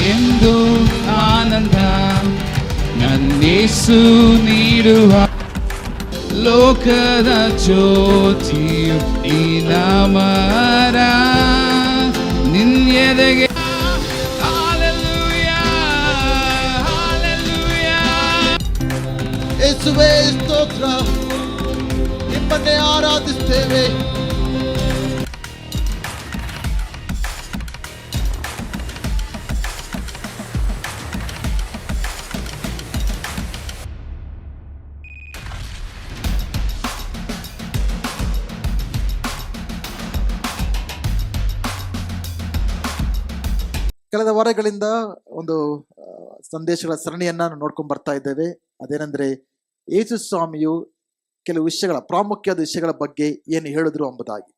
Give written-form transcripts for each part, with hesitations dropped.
ಎಂದು ಆನಂದ ನನ್ನೇಸು ನೀಡುವ ಲೋಕದ ಜ್ಯೋತಿಯು ಈ ನಾಮರ ನಿನ್ನೆದೆಗೆ ಯೇಸುವೇ ಸ್ತೋತ್ರ, ನಿಮ್ಮನ್ನೇ ಆರಾಧಿಸ್ತೇವೆ. ಕಳೆದ ವಾರಗಳಿಂದ ಒಂದು ಸಂದೇಶಗಳ ಸರಣಿಯನ್ನ ನೋಡ್ಕೊಂಡು ಬರ್ತಾ ಇದ್ದೇವೆ. ಅದೇನೆಂದ್ರೆ ಯೇಸು ಸ್ವಾಮಿಯು ಕೆಲವು ವಿಷಯಗಳ ಪ್ರಾಮುಖ್ಯವಾದ ವಿಷಯಗಳ ಬಗ್ಗೆ ಏನು ಹೇಳಿದ್ರು ಎಂಬುದಾಗಿ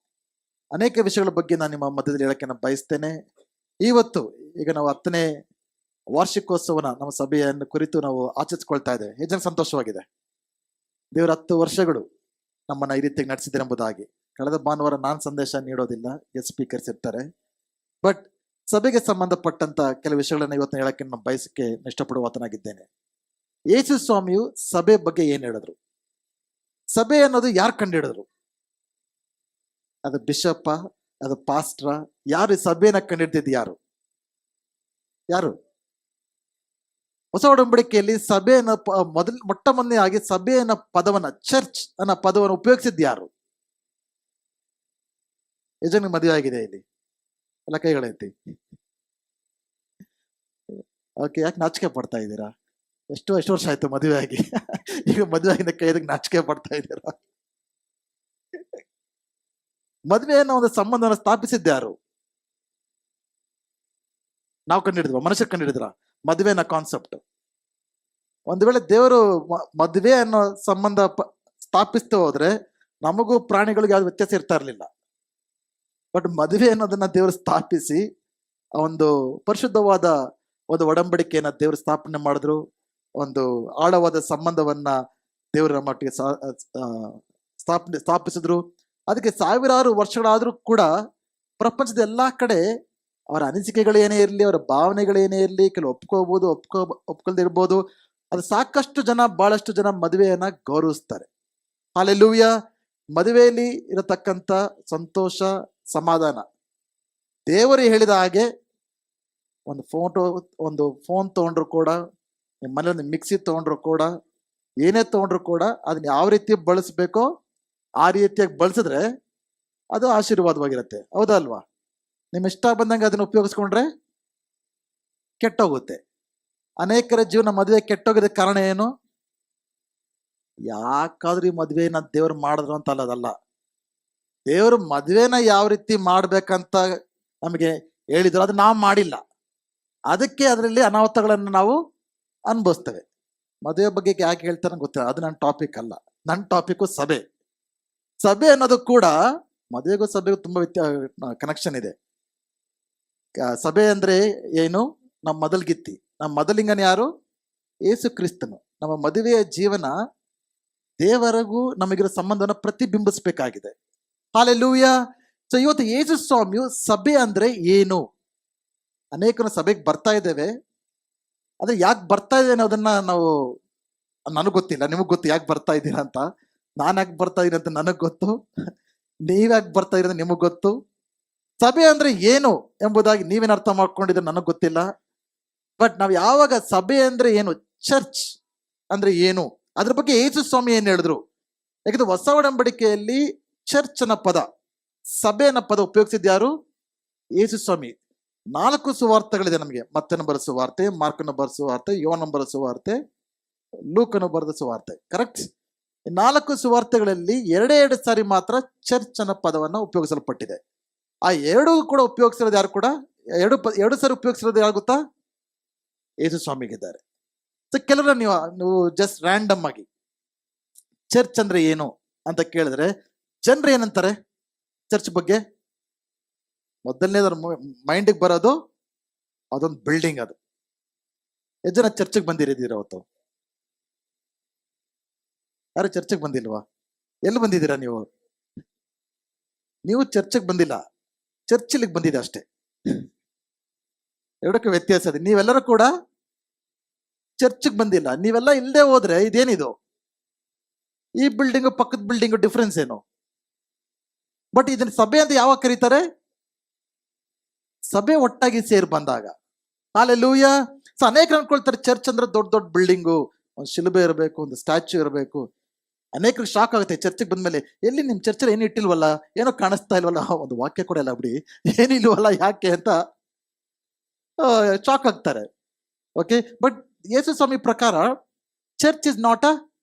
ಅನೇಕ ವಿಷಯಗಳ ಬಗ್ಗೆ ನಾನು ನಿಮ್ಮ ಮಧ್ಯದಲ್ಲಿ ಹೇಳಕ್ಕೆ ನಾನು ಬಯಸ್ತೇನೆ. ಇವತ್ತು ಈಗ ನಾವು 10ನೇ ವಾರ್ಷಿಕೋತ್ಸವನ ನಮ್ಮ ಸಭೆಯನ್ನು ಕುರಿತು ನಾವು ಆಚರಿಸ್ಕೊಳ್ತಾ ಇದ್ದೇವೆ. ಹೆಚ್ಚಿನ ಸಂತೋಷವಾಗಿದೆ. ದೇವರ 10 ವರ್ಷಗಳು ನಮ್ಮನ್ನ ಈ ರೀತಿಯಾಗಿ ನಡೆಸಿದ್ದಾರೆ ಎಂಬುದಾಗಿ. ಕಳೆದ ಭಾನುವಾರ ನಾನು ಸಂದೇಶ ನೀಡೋದಿಲ್ಲ, ಗೆಸ್ಟ್ ಸ್ಪೀಕರ್ಸ್ ಇರ್ತಾರೆ. ಬಟ್ ಸಭೆಗೆ ಸಂಬಂಧಪಟ್ಟಂತ ಕೆಲವು ವಿಷಯಗಳನ್ನ ಇವತ್ತು ಹೇಳಕ್ಕೆ ನಾನು ಬಯಸಕ್ಕೆ ಇಷ್ಟಪಡುವಾತನಾಗಿದ್ದೇನೆ. ಯೇಸು ಸ್ವಾಮಿಯು ಸಭೆ ಬಗ್ಗೆ ಏನ್ ಹೇಳಿದ್ರು? ಸಭೆ ಅನ್ನೋದು ಯಾರು ಕಂಡುಹಿಡಿದ್ರು? ಅದು ಬಿಷಪ್ಪ, ಅದು ಪಾಸ್ಟ್ರ? ಯಾರು ಈ ಸಭೆಯನ್ನ ಕಂಡುಹಿಡಿದಿದ್ದು? ಯಾರು? ಹೊಸ ಒಡಂಬಡಿಕೆಯಲ್ಲಿ ಸಭೆಯನ್ನ ಮೊಟ್ಟ ಮೊದಲನೇಯಾಗಿ ಸಭೆಯನ್ನ ಪದವನ್ನ, ಚರ್ಚ್ ಅನ್ನೋ ಪದವನ್ನು ಉಪಯೋಗಿಸಿದ್ದು ಯಾರು? ಯಜಮಾನ ಮದುವೆ ಆಗಿದೆ ಇಲ್ಲಿ ಎಲ್ಲ ಕೈಗಳೈತಿ. ಓಕೆ, ಯಾಕೆ ನಾಚಿಕೆ ಪಡ್ತಾ ಇದ್ದೀರಾ? ಎಷ್ಟು ವರ್ಷ ಆಯ್ತು ಮದುವೆ ಆಗಿ? ಈಗ ಮದುವೆ ಆಗಿನ ಕೈದಾಗ ನಾಚಿಕೆ ಪಡ್ತಾ ಇದ್ದೀರಾ? ಮದುವೆ ಅನ್ನೋ ಒಂದು ಸಂಬಂಧವನ್ನು ಸ್ಥಾಪಿಸಿದ್ದ ಯಾರು? ನಾವು ಕಂಡುಹಿಡಿದ್ವ? ಮನುಷ್ಯರು ಕಂಡುಹಿಡಿದ್ರ ಮದುವೆ ಅನ್ನೋ ಕಾನ್ಸೆಪ್ಟ್? ಒಂದು ವೇಳೆ ದೇವರು ಮದುವೆ ಅನ್ನೋ ಸಂಬಂಧ ಸ್ಥಾಪಿಸ್ತಾ ಹೋದ್ರೆ ನಮಗೂ ಪ್ರಾಣಿಗಳಿಗೂ ಯಾವ್ದು ವ್ಯತ್ಯಾಸ ಇರ್ತಾ ಇರ್ಲಿಲ್ಲ. ಬಟ್ ಮದುವೆ ಅನ್ನೋದನ್ನ ದೇವರು ಸ್ಥಾಪಿಸಿ ಆ ಒಂದು ಪರಿಶುದ್ಧವಾದ ಒಂದು ಒಡಂಬಡಿಕೆಯನ್ನ ದೇವರು ಸ್ಥಾಪನೆ ಮಾಡಿದ್ರು. ಒಂದು ಆಳವಾದ ಸಂಬಂಧವನ್ನ ದೇವರ ಮಟ್ಟಿಗೆ ಸ್ಥಾಪಿಸಿದ್ರು. ಅದಕ್ಕೆ ಸಾವಿರಾರು ವರ್ಷಗಳಾದ್ರೂ ಕೂಡ ಪ್ರಪಂಚದ ಎಲ್ಲಾ ಕಡೆ ಅವರ ಅನಿಸಿಕೆಗಳೇನೇ ಇರಲಿ, ಅವರ ಭಾವನೆಗಳೇನೇ ಇರಲಿ, ಕೆಲವು ಒಪ್ಕೊಳ್ದೇ ಇರ್ಬೋದು, ಅದು ಸಾಕಷ್ಟು ಜನ, ಬಹಳಷ್ಟು ಜನ ಮದುವೆಯನ್ನ ಗೌರವಿಸ್ತಾರೆ. ಹಲ್ಲೆಲೂಯಾ. ಮದುವೆಯಲ್ಲಿ ಇರತಕ್ಕಂಥ ಸಂತೋಷ, ಸಮಾಧಾನ, ದೇವರು ಹೇಳಿದ ಹಾಗೆ ಒಂದು ಫೋನ್ ತೊಗೊಂಡ್ರು ಕೂಡ, ನಿಮ್ಮ ಮನೇಲಿ ಒಂದು ಮಿಕ್ಸಿ ತೊಗೊಂಡ್ರು ಕೂಡ, ಏನೇ ತೊಗೊಂಡ್ರು ಕೂಡ ಅದನ್ನ ಯಾವ ರೀತಿ ಬಳಸಬೇಕೋ ಆ ರೀತಿಯಾಗಿ ಬಳಸಿದ್ರೆ ಅದು ಆಶೀರ್ವಾದವಾಗಿರುತ್ತೆ. ಹೌದಾ ಅಲ್ವಾ? ನಿಮ್ಮ ಇಷ್ಟ ಬಂದಂಗೆ ಅದನ್ನ ಉಪಯೋಗಿಸ್ಕೊಂಡ್ರೆ ಕೆಟ್ಟೋಗುತ್ತೆ. ಅನೇಕರ ಜೀವನ ಮದುವೆ ಕೆಟ್ಟೋಗೋದ ಕಾರಣ ಏನು? ಯಾಕಾದ್ರೂ ಈ ಮದುವೆನ ದೇವ್ರು ಮಾಡಿದ್ರು ಅಂತ ಅಲ್ಲದಲ್ಲ. ದೇವರು ಮದುವೆನ ಯಾವ ರೀತಿ ಮಾಡ್ಬೇಕಂತ ನಮಗೆ ಹೇಳಿದ್ರು, ಅದು ನಾವು ಮಾಡಿಲ್ಲ. ಅದಕ್ಕೆ ಅದರಲ್ಲಿ ಅನಾಹುತಗಳನ್ನು ನಾವು ಅನುಭವಿಸ್ತೇವೆ. ಮದುವೆ ಬಗ್ಗೆ ಯಾಕೆ ಹೇಳ್ತಾರೆ ಗೊತ್ತಿಲ್ಲ, ಅದು ನನ್ನ ಟಾಪಿಕ್ ಅಲ್ಲ. ನನ್ನ ಟಾಪಿಕ್ಕು ಸಭೆ. ಸಭೆ ಅನ್ನೋದು ಕೂಡ ಮದುವೆಗೂ ಸಭೆಗೂ ತುಂಬಾ ಕನೆಕ್ಷನ್ ಇದೆ. ಸಭೆ ಅಂದ್ರೆ ಏನು? ನಮ್ಮ ಮೊದಲ್ಗಿತ್ತಿ, ನಮ್ಮ ಮೊದಲಿಂಗನ ಯಾರು? ಯೇಸು ಕ್ರಿಸ್ತನು. ನಮ್ಮ ಮದುವೆಯ ಜೀವನ ದೇವರಿಗೂ ನಮಗಿರೋ ಸಂಬಂಧವನ್ನು ಪ್ರತಿಬಿಂಬಿಸ್ಬೇಕಾಗಿದೆ. ಹಲ್ಲೆಲೂಯಾ. ಸೊ ಇವತ್ತು ಯೇಸು ಸ್ವಾಮಿಯು ಸಭೆ ಅಂದ್ರೆ ಏನು? ಅನೇಕರು ಸಭೆಗೆ ಬರ್ತಾ ಇದ್ದೇವೆ, ಆದ್ರೆ ಯಾಕೆ ಬರ್ತಾ ಇದೆ ಅನ್ನೋದನ್ನ ನನಗೆ ಗೊತ್ತಿಲ್ಲ. ನಿಮಗ್ ಗೊತ್ತು ಯಾಕೆ ಬರ್ತಾ ಇದ್ದೀರಾ ಅಂತ. ನಾನು ಯಾಕೆ ಬರ್ತಾ ಇದ್ದೀನಿ ಅಂತ ನನಗ್ ಗೊತ್ತು. ನೀವ್ಯಾಕೆ ಬರ್ತಾ ಇರೋದು ನಿಮಗ್ ಗೊತ್ತು. ಸಭೆ ಅಂದ್ರೆ ಏನು ಎಂಬುದಾಗಿ ನೀವೇನು ಅರ್ಥ ಮಾಡ್ಕೊಂಡಿದ್ರೆ ನನಗ್ ಗೊತ್ತಿಲ್ಲ. ಬಟ್ ನಾವು ಯಾವಾಗ ಸಭೆ ಅಂದ್ರೆ ಏನು, ಚರ್ಚ್ ಅಂದ್ರೆ ಏನು, ಅದ್ರ ಬಗ್ಗೆ ಯೇಸು ಸ್ವಾಮಿ ಏನ್ ಹೇಳಿದ್ರು? ಯಾಕಂದ್ರೆ ಹೊಸ ಒಡಂಬಡಿಕೆಯಲ್ಲಿ ಚರ್ಚ್ ಅನ್ನೋ ಪದ, ಸಭೆ ಅನ್ನೋ ಪದ ಉಪಯೋಗಿಸಿದ ಯಾರು? ಯೇಸು ಸ್ವಾಮಿ. 4 ಸುವಾರ್ತೆಗಳಿದೆ ನಮಗೆ. ಮತ್ತನ ಬರೆದ ಸುವಾರ್ತೆ, ಮಾರ್ಕನ ಬರೆದ ಸುವಾರ್ತೆ, ಯೋಹನ ಬರೆದ ಸುವಾರ್ತೆ, ಲೂಕನು ಬರೆದ ಸುವಾರ್ತೆ. ಕರೆಕ್ಟ್? 4 ಸುವಾರ್ತೆಗಳಲ್ಲಿ 2 ಸಾರಿ ಮಾತ್ರ ಚರ್ಚ್ ಅನ್ನೋ ಪದವನ್ನ ಉಪಯೋಗಿಸಲ್ಪಟ್ಟಿದೆ. ಆ 2 ಕೂಡ ಉಪಯೋಗಿಸಿರೋದು ಯಾರು ಕೂಡ? 2 ಸಾರಿ ಉಪಯೋಗಿಸಿರೋದು ಯಾರು ಗೊತ್ತಾ? ಯೇಸು ಸ್ವಾಮಿಗಿದ್ದಾರೆ. ಸೊ ಕೆಲವರು ನೀವು ಜಸ್ಟ್ ರ್ಯಾಂಡಮ್ ಆಗಿ ಚರ್ಚ್ ಅಂದ್ರೆ ಏನು ಅಂತ ಕೇಳಿದ್ರೆ ಜನರು ಏನಂತಾರೆ ಚರ್ಚ್ ಬಗ್ಗೆ? ಮೊದಲನೇದ್ರ ಮೈಂಡಿಗೆ ಬರೋದು ಅದೊಂದು ಬಿಲ್ಡಿಂಗ್. ಅದು ಎಷ್ಟು ಜನ ಚರ್ಚಿಗೆ ಬಂದಿರಿದ್ದೀರ ಅವತ್ತು? ಯಾರು ಚರ್ಚಿಗೆ ಬಂದಿಲ್ವಾ? ಎಲ್ಲಿ ಬಂದಿದ್ದೀರಾ ನೀವು? ನೀವು ಚರ್ಚಿಗೆ ಬಂದಿಲ್ಲ, ಚರ್ಚ್ ಇಲ್ಲಿಗೆ ಬಂದಿದೆ ಅಷ್ಟೇ. ಎರಡಕ್ಕೂ ವ್ಯತ್ಯಾಸ ಇದೆ. ನೀವೆಲ್ಲರೂ ಕೂಡ ಚರ್ಚ್ಗೆ ಬಂದಿಲ್ಲ, ನೀವೆಲ್ಲ ಇಲ್ಲದೆ ಹೋದ್ರೆ ಇದೇನಿದು, ಈ ಬಿಲ್ಡಿಂಗು ಪಕ್ಕದ ಬಿಲ್ಡಿಂಗು ಡಿಫ್ರೆನ್ಸ್ ಏನು? ಬಟ್ ಇದನ್ನ ಸಭೆ ಅಂತ ಯಾವಾಗ ಕರೀತಾರೆ? ಸಭೆ ಒಟ್ಟಾಗಿ ಸೇರಿ ಬಂದಾಗ. ಹಾಲೆಲೂಯಾ. ಸೊ ಅನೇಕರು ಅನ್ಕೊಳ್ತಾರೆ ಚರ್ಚ್ ಅಂದ್ರೆ ದೊಡ್ಡ ದೊಡ್ಡ ಬಿಲ್ಡಿಂಗು, ಒಂದು ಶಿಲುಬೆ ಇರಬೇಕು, ಒಂದು ಸ್ಟ್ಯಾಚ್ಯೂ ಇರಬೇಕು. ಅನೇಕರಿಗೆ ಶಾಕ್ ಆಗುತ್ತೆ ಚರ್ಚಿಗೆ ಬಂದ್ಮೇಲೆ, ಎಲ್ಲಿ ನಿಮ್ಮ ಚರ್ಚಲ್ಲಿ ಏನು ಇಟ್ಟಿಲ್ವಲ್ಲ, ಏನೋ ಕಾಣಿಸ್ತಾ ಇಲ್ವಲ್ಲ, ಒಂದು ವಾಕ್ಯ ಕೂಡ ಇಲ್ಲ ಬಿಡಿ, ಏನಿಲ್ವಲ್ಲ ಯಾಕೆ ಅಂತ ಶಾಕ್ ಆಗ್ತಾರೆ. ಓಕೆ, ಬಟ್ ಯೇಸು ಸ್ವಾಮಿ ಪ್ರಕಾರ church is not a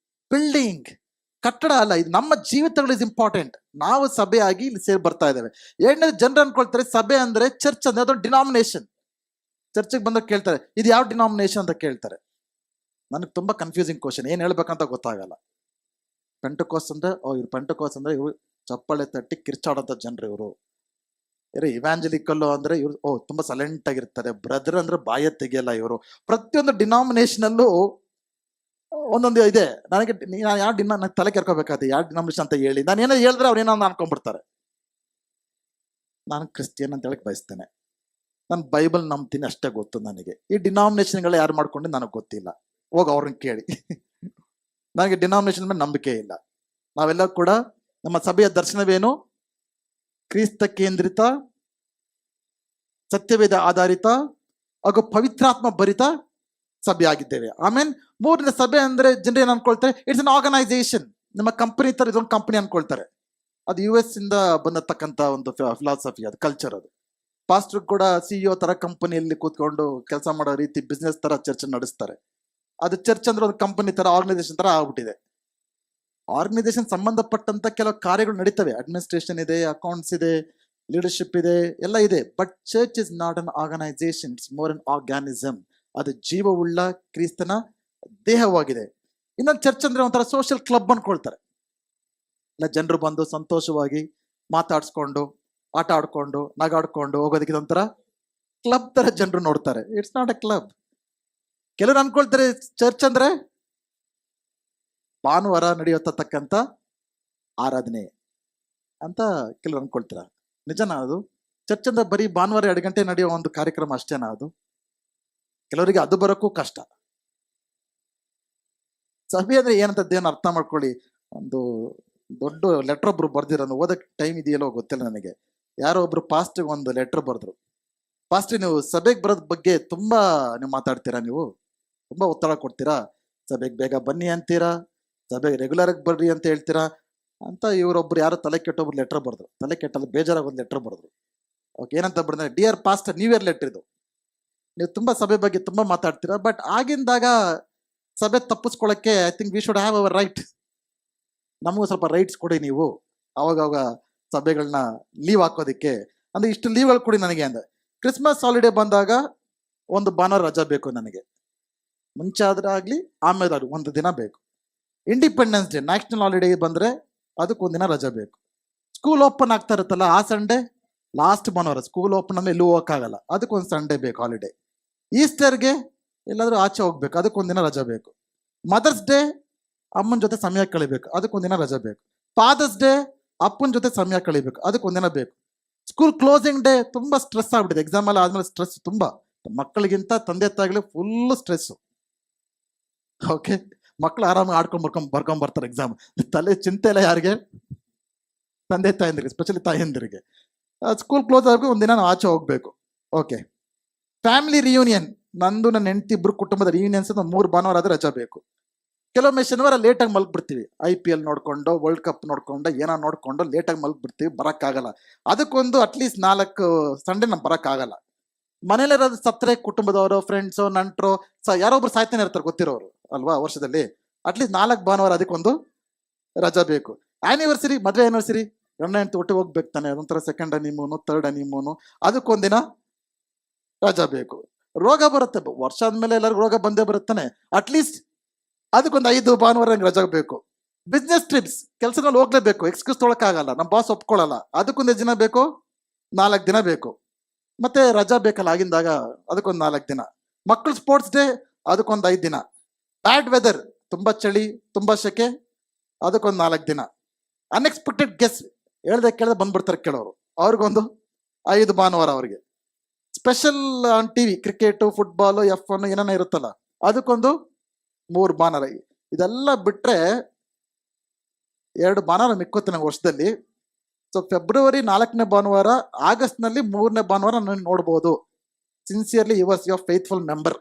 building, ಕಟ್ಟಡ ಅಲ್ಲ, ಇದು ನಮ್ಮ ಜೀವಿತಗಳು ಇಸ್ ಇಂಪಾರ್ಟೆಂಟ್. ನಾವು ಸಭೆ ಆಗಿ ಇಲ್ಲಿ ಸೇರಿ ಬರ್ತಾ ಇದ್ದೇವೆ. ಎರಡನೇದು ಜನರು ಅನ್ಕೊಳ್ತಾರೆ ಸಭೆ ಅಂದ್ರೆ ಚರ್ಚ್ ಅಂದ್ರೆ ಅದೊಂದು ಡಿನಾಮಿನೇಷನ್. ಚರ್ಚಿಗೆ ಬಂದಾಗ ಕೇಳ್ತಾರೆ ಇದು ಯಾವ ಡಿನಾಮಿನೇಷನ್ ಅಂತ ಕೇಳ್ತಾರೆ. ನನಗೆ ತುಂಬಾ ಕನ್ಫ್ಯೂಸಿಂಗ್ ಕ್ವಶನ್, ಏನ್ ಹೇಳ್ಬೇಕಂತ ಗೊತ್ತಾಗಲ್ಲ. ಪೆಂಟಕೋಸ್ ಅಂದ್ರೆ ಇವ್ರು ಪೆಂಟಕೋಸ್ ಅಂದ್ರೆ ಇವ್ರು ಚಪ್ಪಳೆ ತಟ್ಟಿ ಕಿರ್ಚಾಡೋಂಥ ಜನರು ಇವರು. ಇವ್ಯಾಂಜಲಿಕಲ್ಲು ಅಂದ್ರೆ ಇವ್ರು ತುಂಬಾ ಸೈಲೆಂಟ್ ಆಗಿರ್ತಾರೆ. ಬ್ರದರ್ ಅಂದ್ರೆ ಬಾಯ ತೆಗಿಯಲ್ಲ ಇವರು. ಪ್ರತಿಯೊಂದು ಡಿನಾಮಿನೇಷನ್ ಅಲ್ಲೂ ಒಂದೊಂದು ಇದೆ. ನನಗೆ ಯಾವ ನನಗೆ ತಲೆ ಕೆರ್ಕೋಬೇಕಾದ್ರೆ ಯಾವ ಡಿನಾಮಿನೇಷನ್ ಅಂತ ಹೇಳಿ, ನಾನು ಏನೋ ಹೇಳಿದ್ರೆ ಅವ್ರು ಏನೋ ಅನ್ಕೊಂಡ್ಬಿಡ್ತಾರೆ. ನಾನು ಕ್ರಿಶ್ಚಿಯನ್ ಅಂತ ಹೇಳಕ್ ಬಯಸ್ತೇನೆ, ನಾನು ಬೈಬಲ್ ನಂಬ್ತೀನಿ ಅಷ್ಟೇ ಗೊತ್ತು ನನಗೆ. ಈ ಡಿನಾಮಿನೇಷನ್ಗಳು ಯಾರು ಮಾಡ್ಕೊಂಡು ನನಗೆ ಗೊತ್ತಿಲ್ಲ, ಹೋಗಿ ಅವ್ರನ್ನ ಕೇಳಿ. ನನಗೆ ಡಿನಾಮಿನೇಷನ್ ಮೇಲೆ ನಂಬಿಕೆ ಇಲ್ಲ. ನಾವೆಲ್ಲ ಕೂಡ ನಮ್ಮ ಸಭೆಯ ದರ್ಶನವೇನು? ಕ್ರಿಸ್ತ ಕೇಂದ್ರಿತ, ಸತ್ಯವೇದ ಆಧಾರಿತ ಹಾಗೂ ಪವಿತ್ರಾತ್ಮ ಭರಿತ ಸಭೆ ಆಗಿದ್ದೇವೆ. ಆಮೇಲೆ ಮೂರನೇ ಸಭೆ ಅಂದ್ರೆ ಜನರು ಏನ್ ಅನ್ಕೊಳ್ತಾರೆ, ಇಟ್ಸ್ ಅನ್ ಆರ್ಗನೈಸೇಷನ್. ನಮ್ಮ ಕಂಪನಿ ತರ ಇದೊಂದು ಕಂಪನಿ ಅನ್ಕೊಳ್ತಾರೆ. ಅದು US ಇಂದ ಬಂದತಕ್ಕಂತ ಒಂದು ಫಿಲಾಸಫಿ, ಅದು ಕಲ್ಚರ್. ಅದು ಪಾಸ್ಟರ್ ಕೂಡ CEO ತರ ಕಂಪನಿಯಲ್ಲಿ ಕೂತ್ಕೊಂಡು ಕೆಲಸ ಮಾಡೋ ರೀತಿ ಬಿಸ್ನೆಸ್ ತರ ಚರ್ಚ್ ನಡೆಸ್ತಾರೆ. ಅದು ಚರ್ಚ್ ಅಂದ್ರೆ ಒಂದು ಕಂಪನಿ ತರ, ಆರ್ಗನೈಸೇಷನ್ ತರ ಆಗ್ಬಿಟ್ಟಿದೆ. ಆರ್ಗನೈಸೇಷನ್ ಸಂಬಂಧಪಟ್ಟಂತ ಕೆಲವು ಕಾರ್ಯಗಳು ನಡೀತವೆ. ಅಡ್ಮಿನಿಸ್ಟ್ರೇಷನ್ ಇದೆ, ಅಕೌಂಟ್ಸ್ ಇದೆ, ಲೀಡರ್ಶಿಪ್ ಇದೆ, ಎಲ್ಲ ಇದೆ. But church is not an organization, it's more an organism. ಅದು ಜೀವವುಳ್ಳ ಕ್ರಿಸ್ತನ ದೇಹವಾಗಿದೆ. ಇನ್ನೊಂದು ಚರ್ಚ್ ಅಂದ್ರೆ ಒಂಥರ ಸೋಷಿಯಲ್ ಕ್ಲಬ್ ಅನ್ಕೊಳ್ತಾರೆ. ಇಲ್ಲ, ಜನರು ಬಂದು ಸಂತೋಷವಾಗಿ ಮಾತಾಡ್ಸ್ಕೊಂಡು, ಆಟ ಆಡ್ಕೊಂಡು, ನಗಾಡ್ಕೊಂಡು ಹೋಗೋದಕ್ಕೆ ಒಂಥರ ಕ್ಲಬ್ ತರ ಜನರು ನೋಡ್ತಾರೆ. It's not A club. ಕೆಲವರು ಅನ್ಕೊಳ್ತಾರೆ ಚರ್ಚ್ ಅಂದ್ರೆ ಭಾನುವಾರ ನಡೆಯತಕ್ಕಂಥ ಆರಾಧನೆ ಅಂತ ಕೆಲವರು ಅನ್ಕೊಳ್ತೀರ. ನಿಜನಾ ಅದು? ಚರ್ಚ್ ಅಂದ್ರೆ ಬರೀ ಭಾನುವಾರ 2 ಗಂಟೆ ನಡೆಯೋ ಒಂದು ಕಾರ್ಯಕ್ರಮ ಅಷ್ಟೇನಾ ಅದು? ಕೆಲವರಿಗೆ ಅದು ಬರೋಕ್ಕೂ ಕಷ್ಟ. ಸಭೆ ಅಂದ್ರೆ ಏನಂತದ್ದೇನು ಅರ್ಥ ಮಾಡ್ಕೊಳ್ಳಿ. ಒಂದು ದೊಡ್ಡ ಲೆಟರ್ ಒಬ್ರು ಬರ್ದಿರೋದು, ಓದಕ್ಕೆ ಟೈಮ್ ಇದೆಯಲ್ಲೋ ಗೊತ್ತಿಲ್ಲ ನನಗೆ. ಯಾರೋ ಒಬ್ರು ಪಾಸ್ಟ್ಗೆ ಒಂದು ಲೆಟರ್ ಬರೆದ್ರು. ಪಾಸ್ಟ್, ನೀವು ಸಭೆಗೆ ಬರೋದ್ ಬಗ್ಗೆ ತುಂಬಾ ನೀವು ಮಾತಾಡ್ತೀರಾ, ನೀವು ತುಂಬಾ ಒತ್ತಡ ಕೊಡ್ತೀರಾ, ಸಭೆಗೆ ಬೇಗ ಬನ್ನಿ ಅಂತೀರಾ, ಸಭೆಗೆ ರೆಗ್ಯುಲರ್ ಆಗಿ ಬರ್ರಿ ಅಂತ ಹೇಳ್ತೀರಾ ಅಂತ ಇವರೊಬ್ರು ಯಾರೋ ತಲೆ ಕೆಟ್ಟೊಬ್ರು ಲೆಟರ್ ಬರೆದ್ರು. ತಲೆ ಕೆಟ್ಟಲ್ಲಿ ಬೇಜಾರಾಗಿ ಒಂದು ಲೆಟರ್ ಬರೆದ್ರು. ಓಕೆ, ಏನಂತ ಬರೆದ್ರೆ, dear pastor, new year letter ಇದು. ನೀವು ತುಂಬಾ ಸಭೆ ಬಗ್ಗೆ ತುಂಬಾ ಮಾತಾಡ್ತೀರಾ, ಬಟ್ ಆಗಿಂದಾಗ ಸಭೆ ತಪ್ಪಿಸ್ಕೊಳ್ಳೋಕ್ಕೆ I think we should have our right. ನಮಗೂ ಸ್ವಲ್ಪ ರೈಟ್ಸ್ ಕೊಡಿ ನೀವು, ಅವಾಗ ಸಭೆಗಳನ್ನ ಲೀವ್ ಹಾಕೋದಿಕ್ಕೆ. ಅಂದ್ರೆ ಇಷ್ಟು ಲೀವ್ಗಳು ಕೊಡಿ ನನಗೆ ಅಂದೆ. ಕ್ರಿಸ್ಮಸ್ ಹಾಲಿಡೇ ಬಂದಾಗ ಒಂದು ಭಾನುವಾರ ರಜಾ ಬೇಕು ನನಗೆ. ಮುಂಚೆ ಆದ್ರೆ ಆಗ್ಲಿ, ಆಮೇಲೆ ಅದು ಒಂದು ದಿನ ಬೇಕು. ಇಂಡಿಪೆಂಡೆನ್ಸ್ ಡೇ, ನ್ಯಾಷನಲ್ ಹಾಲಿಡೇ ಬಂದ್ರೆ ಅದಕ್ಕೊಂದಿನ ರಜಾ ಬೇಕು. ಸ್ಕೂಲ್ ಓಪನ್ ಆಗ್ತಾ ಇರುತ್ತಲ್ಲ, ಆ ಸಂಡೇ ಲಾಸ್ಟ್ ಭಾನುವಾರ, ಸ್ಕೂಲ್ ಓಪನ್ ಅಂದ್ರೆ ಎಲ್ಲೂ ಹೋಗಕ್ಕಾಗಲ್ಲ, ಅದಕ್ಕೊಂದು ಸಂಡೇ ಬೇಕು ಹಾಲಿಡೇ. ಈಸ್ಟರ್ಗೆ ಎಲ್ಲಾದ್ರೂ ಆಚೆ ಹೋಗ್ಬೇಕು, ಅದಕ್ಕೊಂದಿನ ರಜಾ ಬೇಕು. ಮದರ್ಸ್ ಡೇ ಅಮ್ಮನ ಜೊತೆ ಸಮಯ ಕಳಿಬೇಕು, ಅದಕ್ಕೊಂದಿನ ರಜಾ ಬೇಕು. ಫಾದರ್ಸ್ ಡೇ ಅಪ್ಪನ ಜೊತೆ ಸಮಯ ಕಳಿಬೇಕು, ಅದಕ್ಕೊಂದಿನ ಬೇಕು. ಸ್ಕೂಲ್ ಕ್ಲೋಸಿಂಗ್ ಡೇ ತುಂಬಾ ಸ್ಟ್ರೆಸ್ ಆಗ್ಬಿಟ್ಟಿದೆ. ಎಕ್ಸಾಮ್ ಎಲ್ಲ ಆದ್ಮೇಲೆ ಸ್ಟ್ರೆಸ್ ತುಂಬಾ, ಮಕ್ಕಳಿಗಿಂತ ತಂದೆ ತಾಯಿಗಳಿಗೆ ಫುಲ್ ಸ್ಟ್ರೆಸ್. ಓಕೆ, ಮಕ್ಕಳು ಆರಾಮಾಗಿ ಬರ್ಕೊಂಡ್ ಬರ್ತಾರೆ ಎಕ್ಸಾಮ್. ತಲೆ ಚಿಂತೆ ಇಲ್ಲ ಯಾರಿಗೆ? ತಂದೆ ತಾಯಂದಿರಿಗೆ, ಸ್ಪೆಷಲಿ ತಾಯಂದಿರಿಗೆ. ಸ್ಕೂಲ್ ಕ್ಲೋಸ್ ಆಗಿ ಒಂದಿನ ನಾವು ಆಚೆ ಹೋಗ್ಬೇಕು. ಓಕೆ, ಫ್ಯಾಮಿಲಿ ರಿಯೂನಿಯನ್, ನಂದು ನನ್ನ ಹೆಂಡತಿ ಇಬ್ರು ಕುಟುಂಬದ ರಿಯೂನಿಯನ್ಸ್ 3 ಭಾನುವಾರ ಆದ್ರೆ ರಜಾ ಬೇಕು. ಕೆಲವೊಮ್ಮೆ ಶನಿವಾರ ಲೇಟಾಗಿ ಮಲ್ಗ್ಬಿಡ್ತೀವಿ, IPL ನೋಡ್ಕೊಂಡು, ವರ್ಲ್ಡ್ ಕಪ್ ನೋಡ್ಕೊಂಡು, ಏನೋ ನೋಡ್ಕೊಂಡು ಲೇಟಾಗಿ ಮಲ್ಗ್ಬಿಡ್ತೀವಿ, ಬರೋಕ್ಕಾಗಲ್ಲ. ಅದಕ್ಕೊಂದು ಅಟ್ಲೀಸ್ಟ್ 4 ಸಂಡೇ ನಮ್ಗೆ ಬರೋಕ್ಕಾಗಲ್ಲ. ಮನೇಲಿರೋದು ಸತ್ತರೆ ಕುಟುಂಬದವರು, ಫ್ರೆಂಡ್ಸು, ನಂಟರು, ಯಾರೊಬ್ರು ಸಾಯ್ತಾನೆ ಇರ್ತಾರೆ ಗೊತ್ತಿರೋರು ಅಲ್ವಾ ವರ್ಷದಲ್ಲಿ. ಅಟ್ಲೀಸ್ಟ್ 4 ಭಾನುವಾರ ಅದಕ್ಕೊಂದು ರಜಾ ಬೇಕು. ಆನಿವರ್ಸರಿ, ಮದುವೆ ಆನಿವರ್ಸರಿ, ಗಂಡ ಹೆಂಡತಿ ಒಟ್ಟಿಗೆ ಹೋಗ್ಬೇಕು ತಾನೆ, ಅದೊಂಥರ ಸೆಕೆಂಡ್ ಹನಿಮೂನು, ಥರ್ಡ್ ಹನಿಮೂನು, ಅದಕ್ಕೊಂದಿನ ರಜಾ ಬೇಕು. ರೋಗ ಬರುತ್ತೆ, ವರ್ಷ ಆದ್ಮೇಲೆ ಎಲ್ಲರಿಗೂ ರೋಗ ಬಂದೇ ಬರುತ್ತಾನೆ, ಅಟ್ಲೀಸ್ಟ್ ಅದಕ್ಕೊಂದು 5 ಭಾನುವಾರ ರಜಾ ಬೇಕು. ಬಿಸ್ನೆಸ್ ಟ್ರಿಪ್ಸ್, ಕೆಲಸಗಳು ಹೋಗ್ಲೇಬೇಕು, ಎಕ್ಸ್ಕ್ಯೂಸ್ ತೊಗೊಳಕ್ಕಾಗಲ್ಲ, ನಮ್ಮ ಬಾಸ್ ಒಪ್ಕೊಳ್ಳಲ್ಲ, ಅದಕ್ಕೊಂದು ದಿನ ಬೇಕು, 4 ದಿನ ಬೇಕು. ಮತ್ತೆ ರಜಾ ಬೇಕಲ್ಲ ಆಗಿಂದಾಗ, ಅದಕ್ಕೊಂದು 4 ದಿನ. ಮಕ್ಕಳು ಸ್ಪೋರ್ಟ್ಸ್ ಡೇ, ಅದಕ್ಕೊಂದು 5 ದಿನ. ಬ್ಯಾಡ್ ವೆದರ್, ತುಂಬಾ ಚಳಿ, ತುಂಬಾ ಸೆಕೆ, ಅದಕ್ಕೊಂದು 4 ದಿನ. ಅನ್ಎಕ್ಸ್ಪೆಕ್ಟೆಡ್ ಗೆಸ್ಟ್, ಹೇಳ್ದೆ ಕೇಳ್ದೆ ಬಂದ್ಬಿಡ್ತಾರೆ ಕೆಲವರು, ಅವ್ರಿಗೊಂದು 5 ಭಾನುವಾರ ಅವರಿಗೆ. Special on TV cricket, football, F1 ಏನೇನೋ ಇರುತ್ತಲ್ಲ, ಅದಕ್ಕೊಂದು 3 ಬ್ಯಾನರ್. ಇದೆಲ್ಲ ಬಿಟ್ರೆ 2 ಬ್ಯಾನರ್ ಮಿಕ್ಕುತ್ತೆ ನಂಗೆ ವರ್ಷದಲ್ಲಿ. ಸೊ ಫೆಬ್ರವರಿ 4ನೇ ಭಾನುವಾರ, ಆಗಸ್ಟ್ನಲ್ಲಿ 3ನೇ ಭಾನುವಾರ ನಾನು ನೋಡ್ಬೋದು. Sincerely yours, your faithful member.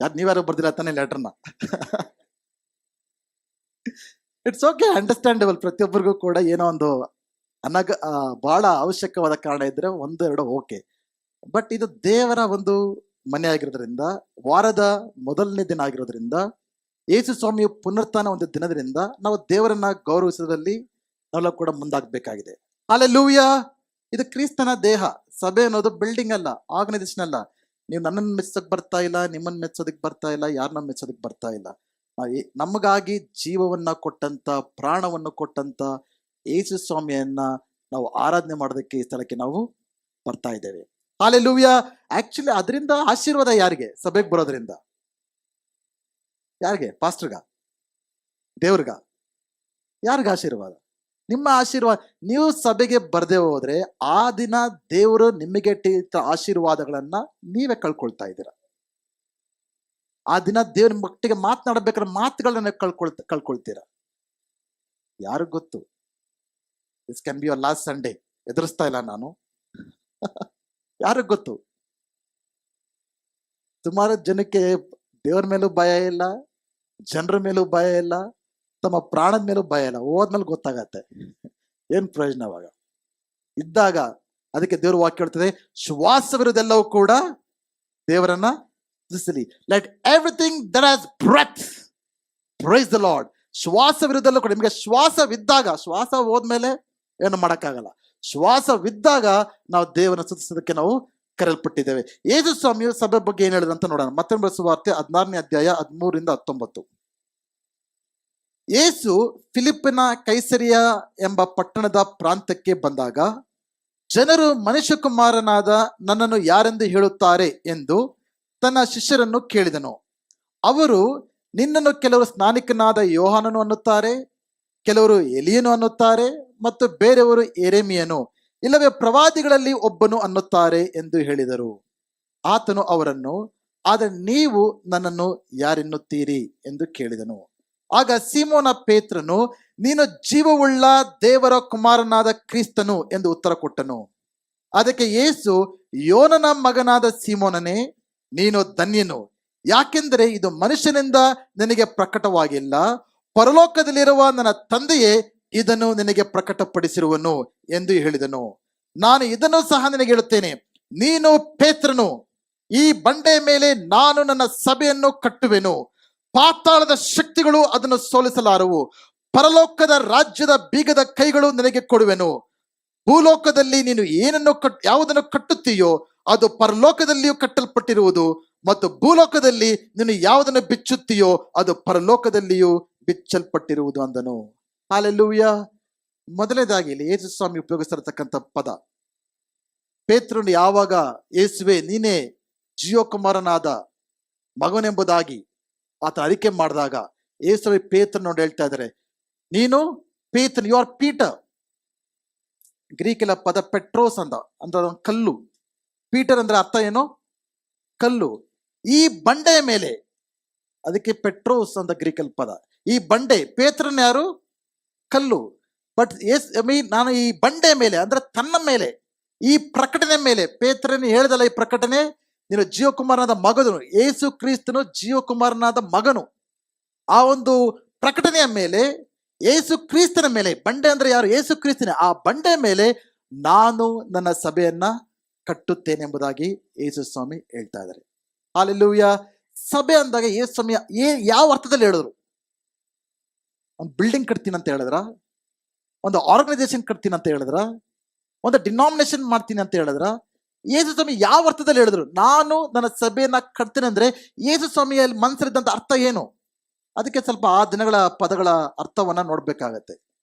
ನೀವ್ಯಾರು ಬರ್ದಿಲ್ಲ ತಾನೆ ಲೆಟರ್ನ? It's okay, understandable. ಪ್ರತಿಯೊಬ್ಬರಿಗೂ ಕೂಡ ಏನೋ ಒಂದು ಬಹಳ ಅವಶ್ಯಕವಾದ ಕಾರಣ ಇದ್ರೆ 1-2 ಓಕೆ. ಬಟ್ ಇದು ದೇವರ ಒಂದು ಮನೆ ಆಗಿರೋದ್ರಿಂದ, ವಾರದ ಮೊದಲನೇ ದಿನ ಆಗಿರೋದ್ರಿಂದ, ಯೇಸು ಸ್ವಾಮಿಯು ಪುನರುತ್ಥಾನ ಒಂದು ದಿನದಿಂದ ನಾವು ದೇವರನ್ನ ಗೌರವಿಸೋದ್ರಲ್ಲಿ ನಾವೆಲ್ಲ ಕೂಡ ಮುಂದಾಗಬೇಕಾಗಿದೆ. ಹಲ್ಲೆಲೂಯಾ. ಇದು ಕ್ರಿಸ್ತನ ದೇಹ. ಸಭೆ ಅನ್ನೋದು ಬಿಲ್ಡಿಂಗ್ ಅಲ್ಲ, ಆರ್ಗನೈಸೇಷನ್ ಅಲ್ಲ. ನೀವು ನನ್ನನ್ನು ಮೆಚ್ಚೋದಕ್ಕೆ ಬರ್ತಾ ಇಲ್ಲ, ನಿಮ್ಮನ್ನು ಮೆಚ್ಚೋದಕ್ಕೆ ಬರ್ತಾ ಇಲ್ಲ, ಯಾರನ್ನ ಮೆಚ್ಚೋದಕ್ಕೆ ಬರ್ತಾ ಇಲ್ಲ. ನಮಗಾಗಿ ಜೀವವನ್ನ ಕೊಟ್ಟಂತ, ಪ್ರಾಣವನ್ನು ಕೊಟ್ಟಂತ ಯೇಸು ಸ್ವಾಮಿಯನ್ನ ನಾವು ಆರಾಧನೆ ಮಾಡೋದಕ್ಕೆ ಈ ಸ್ಥಳಕ್ಕೆ ನಾವು ಬರ್ತಾ ಇದ್ದೇವೆ. ಹಲ್ಲೆಲೂಯಾ. ಆಕ್ಚುಲಿ ಅದರಿಂದ ಆಶೀರ್ವಾದ ಯಾರಿಗೆ? ಸಭೆಗೆ ಬರೋದ್ರಿಂದ ಯಾರಿಗೆ? ಪಾಸ್ಟರ್ಗ? ದೇವ್ರಿಗ? ಯಾರಿಗ ಆಶೀರ್ವಾದ? ನಿಮ್ಮ ಆಶೀರ್ವಾದ. ನೀವು ಸಭೆಗೆ ಬರ್ದೇ ಹೋದ್ರೆ ಆ ದಿನ ದೇವರು ನಿಮಗೆ ಆಶೀರ್ವಾದಗಳನ್ನ ನೀವೇ ಕಳ್ಕೊಳ್ತಾ ಇದ್ದೀರ. ಆ ದಿನ ದೇವ್ರ ಮಟ್ಟಿಗೆ ಮಾತನಾಡಬೇಕಾದ್ರೆ ಮಾತುಗಳನ್ನ ಕಳ್ಕೊಳ್ತೀರ. ಯಾರಿಗ್ ಗೊತ್ತು? This can be your last Sunday. ಎದುರಿಸ್ತಾ ಇಲ್ಲ ನಾನು. ಯಾರಿಗ್ ಗೊತ್ತು? ಸುಮಾರು ಜನಕ್ಕೆ ದೇವ್ರ ಮೇಲೂ ಭಯ ಇಲ್ಲ, ಜನರ ಮೇಲೂ ಭಯ ಇಲ್ಲ, ತಮ್ಮ ಪ್ರಾಣದ ಮೇಲೂ ಭಯ ಇಲ್ಲ. ಹೋದ್ಮೇಲೆ ಗೊತ್ತಾಗತ್ತೆ ಏನ್ ಪ್ರಯೋಜನ ಅವಾಗ. ಇದ್ದಾಗ ಅದಕ್ಕೆ ದೇವ್ರ ವಾಕ್ಯ ಹೇಳ್ತದೆ, ಶ್ವಾಸವಿರುವುದೆಲ್ಲವೂ ಕೂಡ ದೇವರನ್ನ ಸ್ತುತಿಸಲಿ. Let everything that has breath praise the lord. ಶ್ವಾಸವಿರುವುದೆಲ್ಲವೂ ಕೂಡ. ನಿಮಗೆ ಶ್ವಾಸವಿದ್ದಾಗ, ಶ್ವಾಸ ಹೋದ್ಮೇಲೆ ಏನು ಮಾಡಕ್ಕಾಗಲ್ಲ. ಶ್ವಾಸವಿದ್ದಾಗ ನಾವು ದೇವರನ್ನ ಸ್ತುತಿಸೋದಕ್ಕೆ ನಾವು ಕರೆಯಲ್ಪಟ್ಟಿದ್ದೇವೆ. ಯೇಸು ಸ್ವಾಮಿಯು ಸಭೆ ಬಗ್ಗೆ ಏನ್ ಹೇಳಿದಂತ ನೋಡೋಣ. ಮತ್ತೊಂದು ಸುವಾರ್ತೆ 16ನೇ ಅಧ್ಯಾಯ 13-19. ಯೇಸು ಫಿಲಿಪ್ಪಿನ ಕೈಸರಿಯ ಎಂಬ ಪಟ್ಟಣದ ಪ್ರಾಂತ್ಯಕ್ಕೆ ಬಂದಾಗ, ಜನರು ಮನುಷ್ಯಕುಮಾರನಾದ ನನ್ನನ್ನು ಯಾರೆಂದು ಹೇಳುತ್ತಾರೆ ಎಂದು ತನ್ನ ಶಿಷ್ಯರನ್ನು ಕೇಳಿದನು. ಅವರು, ನಿನ್ನನ್ನು ಕೆಲವರು ಸ್ನಾನಿಕನಾದ ಯೋಹಾನನು ಅನ್ನುತ್ತಾರೆ, ಕೆಲವರು ಎಲಿಯನು ಅನ್ನುತ್ತಾರೆ, ಮತ್ತು ಬೇರೆಯವರು ಯೆರೆಮೀಯನು, ಇಲ್ಲವೇ ಪ್ರವಾದಿಗಳಲ್ಲಿ ಒಬ್ಬನು ಅನ್ನುತ್ತಾರೆ ಎಂದು ಹೇಳಿದರು. ಆತನು ಅವರನ್ನು, ಆದರೆ ನೀವು ನನ್ನನ್ನು ಯಾರೆನ್ನುತ್ತೀರಿ ಎಂದು ಕೇಳಿದನು. ಆಗ ಸೀಮೋನ ಪೇತ್ರನು, ನೀನು ಜೀವವುಳ್ಳ ದೇವರ ಕುಮಾರನಾದ ಕ್ರಿಸ್ತನು ಎಂದು ಉತ್ತರ ಕೊಟ್ಟನು. ಅದಕ್ಕೆ ಯೇಸು, ಯೋನನ ಮಗನಾದ ಸೀಮೋನನೇ, ನೀನು ಧನ್ಯನು, ಯಾಕೆಂದರೆ ಇದು ಮನುಷ್ಯನಿಂದ ನಿನಗೆ ಪ್ರಕಟವಾಗಿಲ್ಲ, ಪರಲೋಕದಲ್ಲಿರುವ ನನ್ನ ತಂದೆಯೇ ಇದನ್ನು ನಿನಗೆ ಪ್ರಕಟಪಡಿಸಿರುವನು ಎಂದು ಹೇಳಿದನು. ನಾನು ಇದನ್ನು ಸಹ ನಿನಗೆ ಹೇಳುತ್ತೇನೆ, ನೀನು ಪೇತ್ರನು, ಈ ಬಂಡೆಯ ಮೇಲೆ ನಾನು ನನ್ನ ಸಭೆಯನ್ನು ಕಟ್ಟುವೆನು, ಪಾತಾಳದ ಶಕ್ತಿಗಳು ಅದನ್ನು ಸೋಲಿಸಲಾರವು. ಪರಲೋಕದ ರಾಜ್ಯದ ಬೀಗದ ಕೈಗಳು ನಿನಗೆ ಕೊಡುವೆನು. ಭೂಲೋಕದಲ್ಲಿ ನೀನು ಯಾವುದನ್ನು ಕಟ್ಟುತ್ತೀಯೋ ಅದು ಪರಲೋಕದಲ್ಲಿಯೂ ಕಟ್ಟಲ್ಪಟ್ಟಿರುವುದು, ಮತ್ತು ಭೂಲೋಕದಲ್ಲಿ ನೀನು ಯಾವುದನ್ನು ಬಿಚ್ಚುತ್ತೀಯೋ ಅದು ಪರಲೋಕದಲ್ಲಿಯೂ ಬಿಚ್ಚಲ್ಪಟ್ಟಿರುವುದು ಅಂದನು. ಹಲ್ಲೆಲೂಯಾ. ಮೊದಲನೇದಾಗಿ ಇಲ್ಲಿ ಯೇಸು ಸ್ವಾಮಿ ಉಪಯೋಗಿಸಿರತಕ್ಕಂಥ ಪದ, ಪೇತ್ರನು ಯಾವಾಗ ಯೇಸುವೆ ನೀನೇ ಜೀವಕುಮಾರನಾದ ಮಗನೆಂಬುದಾಗಿ ಆತ ಅರಿಕೆ ಮಾಡಿದಾಗ, ಯೇಸುವೆ ಪೇತ್ರನು ನೋಡಿ ಹೇಳ್ತಾ ಇದ್ದಾರೆ, ನೀನು ಪೇತ್ರನ್, ಯು ಆರ್ ಪೀಟರ್. ಗ್ರೀಕಿನ ಪದ ಪೆಟ್ರೋಸ್ ಅಂದ್ರೆ ಕಲ್ಲು. ಪೀಟರ್ ಅಂದ್ರೆ ಅರ್ಥ ಏನು? ಕಲ್ಲು. ಈ ಬಂಡೆಯ ಮೇಲೆ, ಅದಕ್ಕೆ ಪೆಟ್ರೋಸ್ ಅಂತ ಗ್ರೀಕಲ್ ಪದ. ಈ ಬಂಡೆ, ಪೇತ್ರನ್ ಯಾರು? ಕಲ್ಲು. ಬಟ್ ನಾನು ಈ ಬಂಡೆ ಮೇಲೆ ಅಂದ್ರೆ ತನ್ನ ಮೇಲೆ, ಈ ಪ್ರಕಟಣೆ ಮೇಲೆ, ಪೇತ್ರನ ಹೇಳ್ದಲ್ಲ ಈ ಪ್ರಕಟಣೆ, ನೀನು ಜೀವಕುಮಾರನಾದ ಮಗನು, ಯೇಸು ಕ್ರಿಸ್ತನು ಜೀವಕುಮಾರನಾದ ಮಗನು. ಆ ಒಂದು ಪ್ರಕಟಣೆಯ ಮೇಲೆ, ಯೇಸು ಕ್ರಿಸ್ತನ ಮೇಲೆ, ಬಂಡೆ ಅಂದ್ರೆ ಯಾರು? ಯೇಸು ಕ್ರಿಸ್ತನೇ. ಆ ಬಂಡೆ ಮೇಲೆ ನಾನು ನನ್ನ ಸಭೆಯನ್ನ ಕಟ್ಟುತ್ತೇನೆ ಎಂಬುದಾಗಿ ಯೇಸು ಸ್ವಾಮಿ ಹೇಳ್ತಾ ಇದ್ದಾರೆ. ಹಲ್ಲೆಲೂಯಾ. ಸಭೆ ಅಂದಾಗ ಯೇಸು ಸ್ವಾಮಿ ಯಾವ ಅರ್ಥದಲ್ಲಿ ಹೇಳಿದ್ರು? ಒಂದು ಬಿಲ್ಡಿಂಗ್ ಕಟ್ತೀನಿ ಅಂತ ಹೇಳಿದ್ರ? ಒಂದು ಆರ್ಗನೈಸೇಷನ್ ಕಟ್ತೀನಿ ಅಂತ ಹೇಳಿದ್ರ? ಒಂದು ಡಿನಾಮಿನೇಷನ್ ಮಾಡ್ತೀನಿ ಅಂತ ಹೇಳಿದ್ರ? ಯೇಸು ಸ್ವಾಮಿ ಯಾವ ಅರ್ಥದಲ್ಲಿ ಹೇಳಿದ್ರು? ನಾನು ನನ್ನ ಸಭೆಯನ್ನ ಕಟ್ತೀನಿ ಅಂದ್ರೆ ಯೇಸು ಸ್ವಾಮಿಯಲ್ಲಿ ಮನಸ್ಸಲ್ಲಿದ್ದಂತ ಅರ್ಥ ಏನು? ಅದಕ್ಕೆ ಸ್ವಲ್ಪ ಆ ದಿನಗಳ ಪದಗಳ ಅರ್ಥವನ್ನ ನೋಡ್ಬೇಕಾಗತ್ತೆ.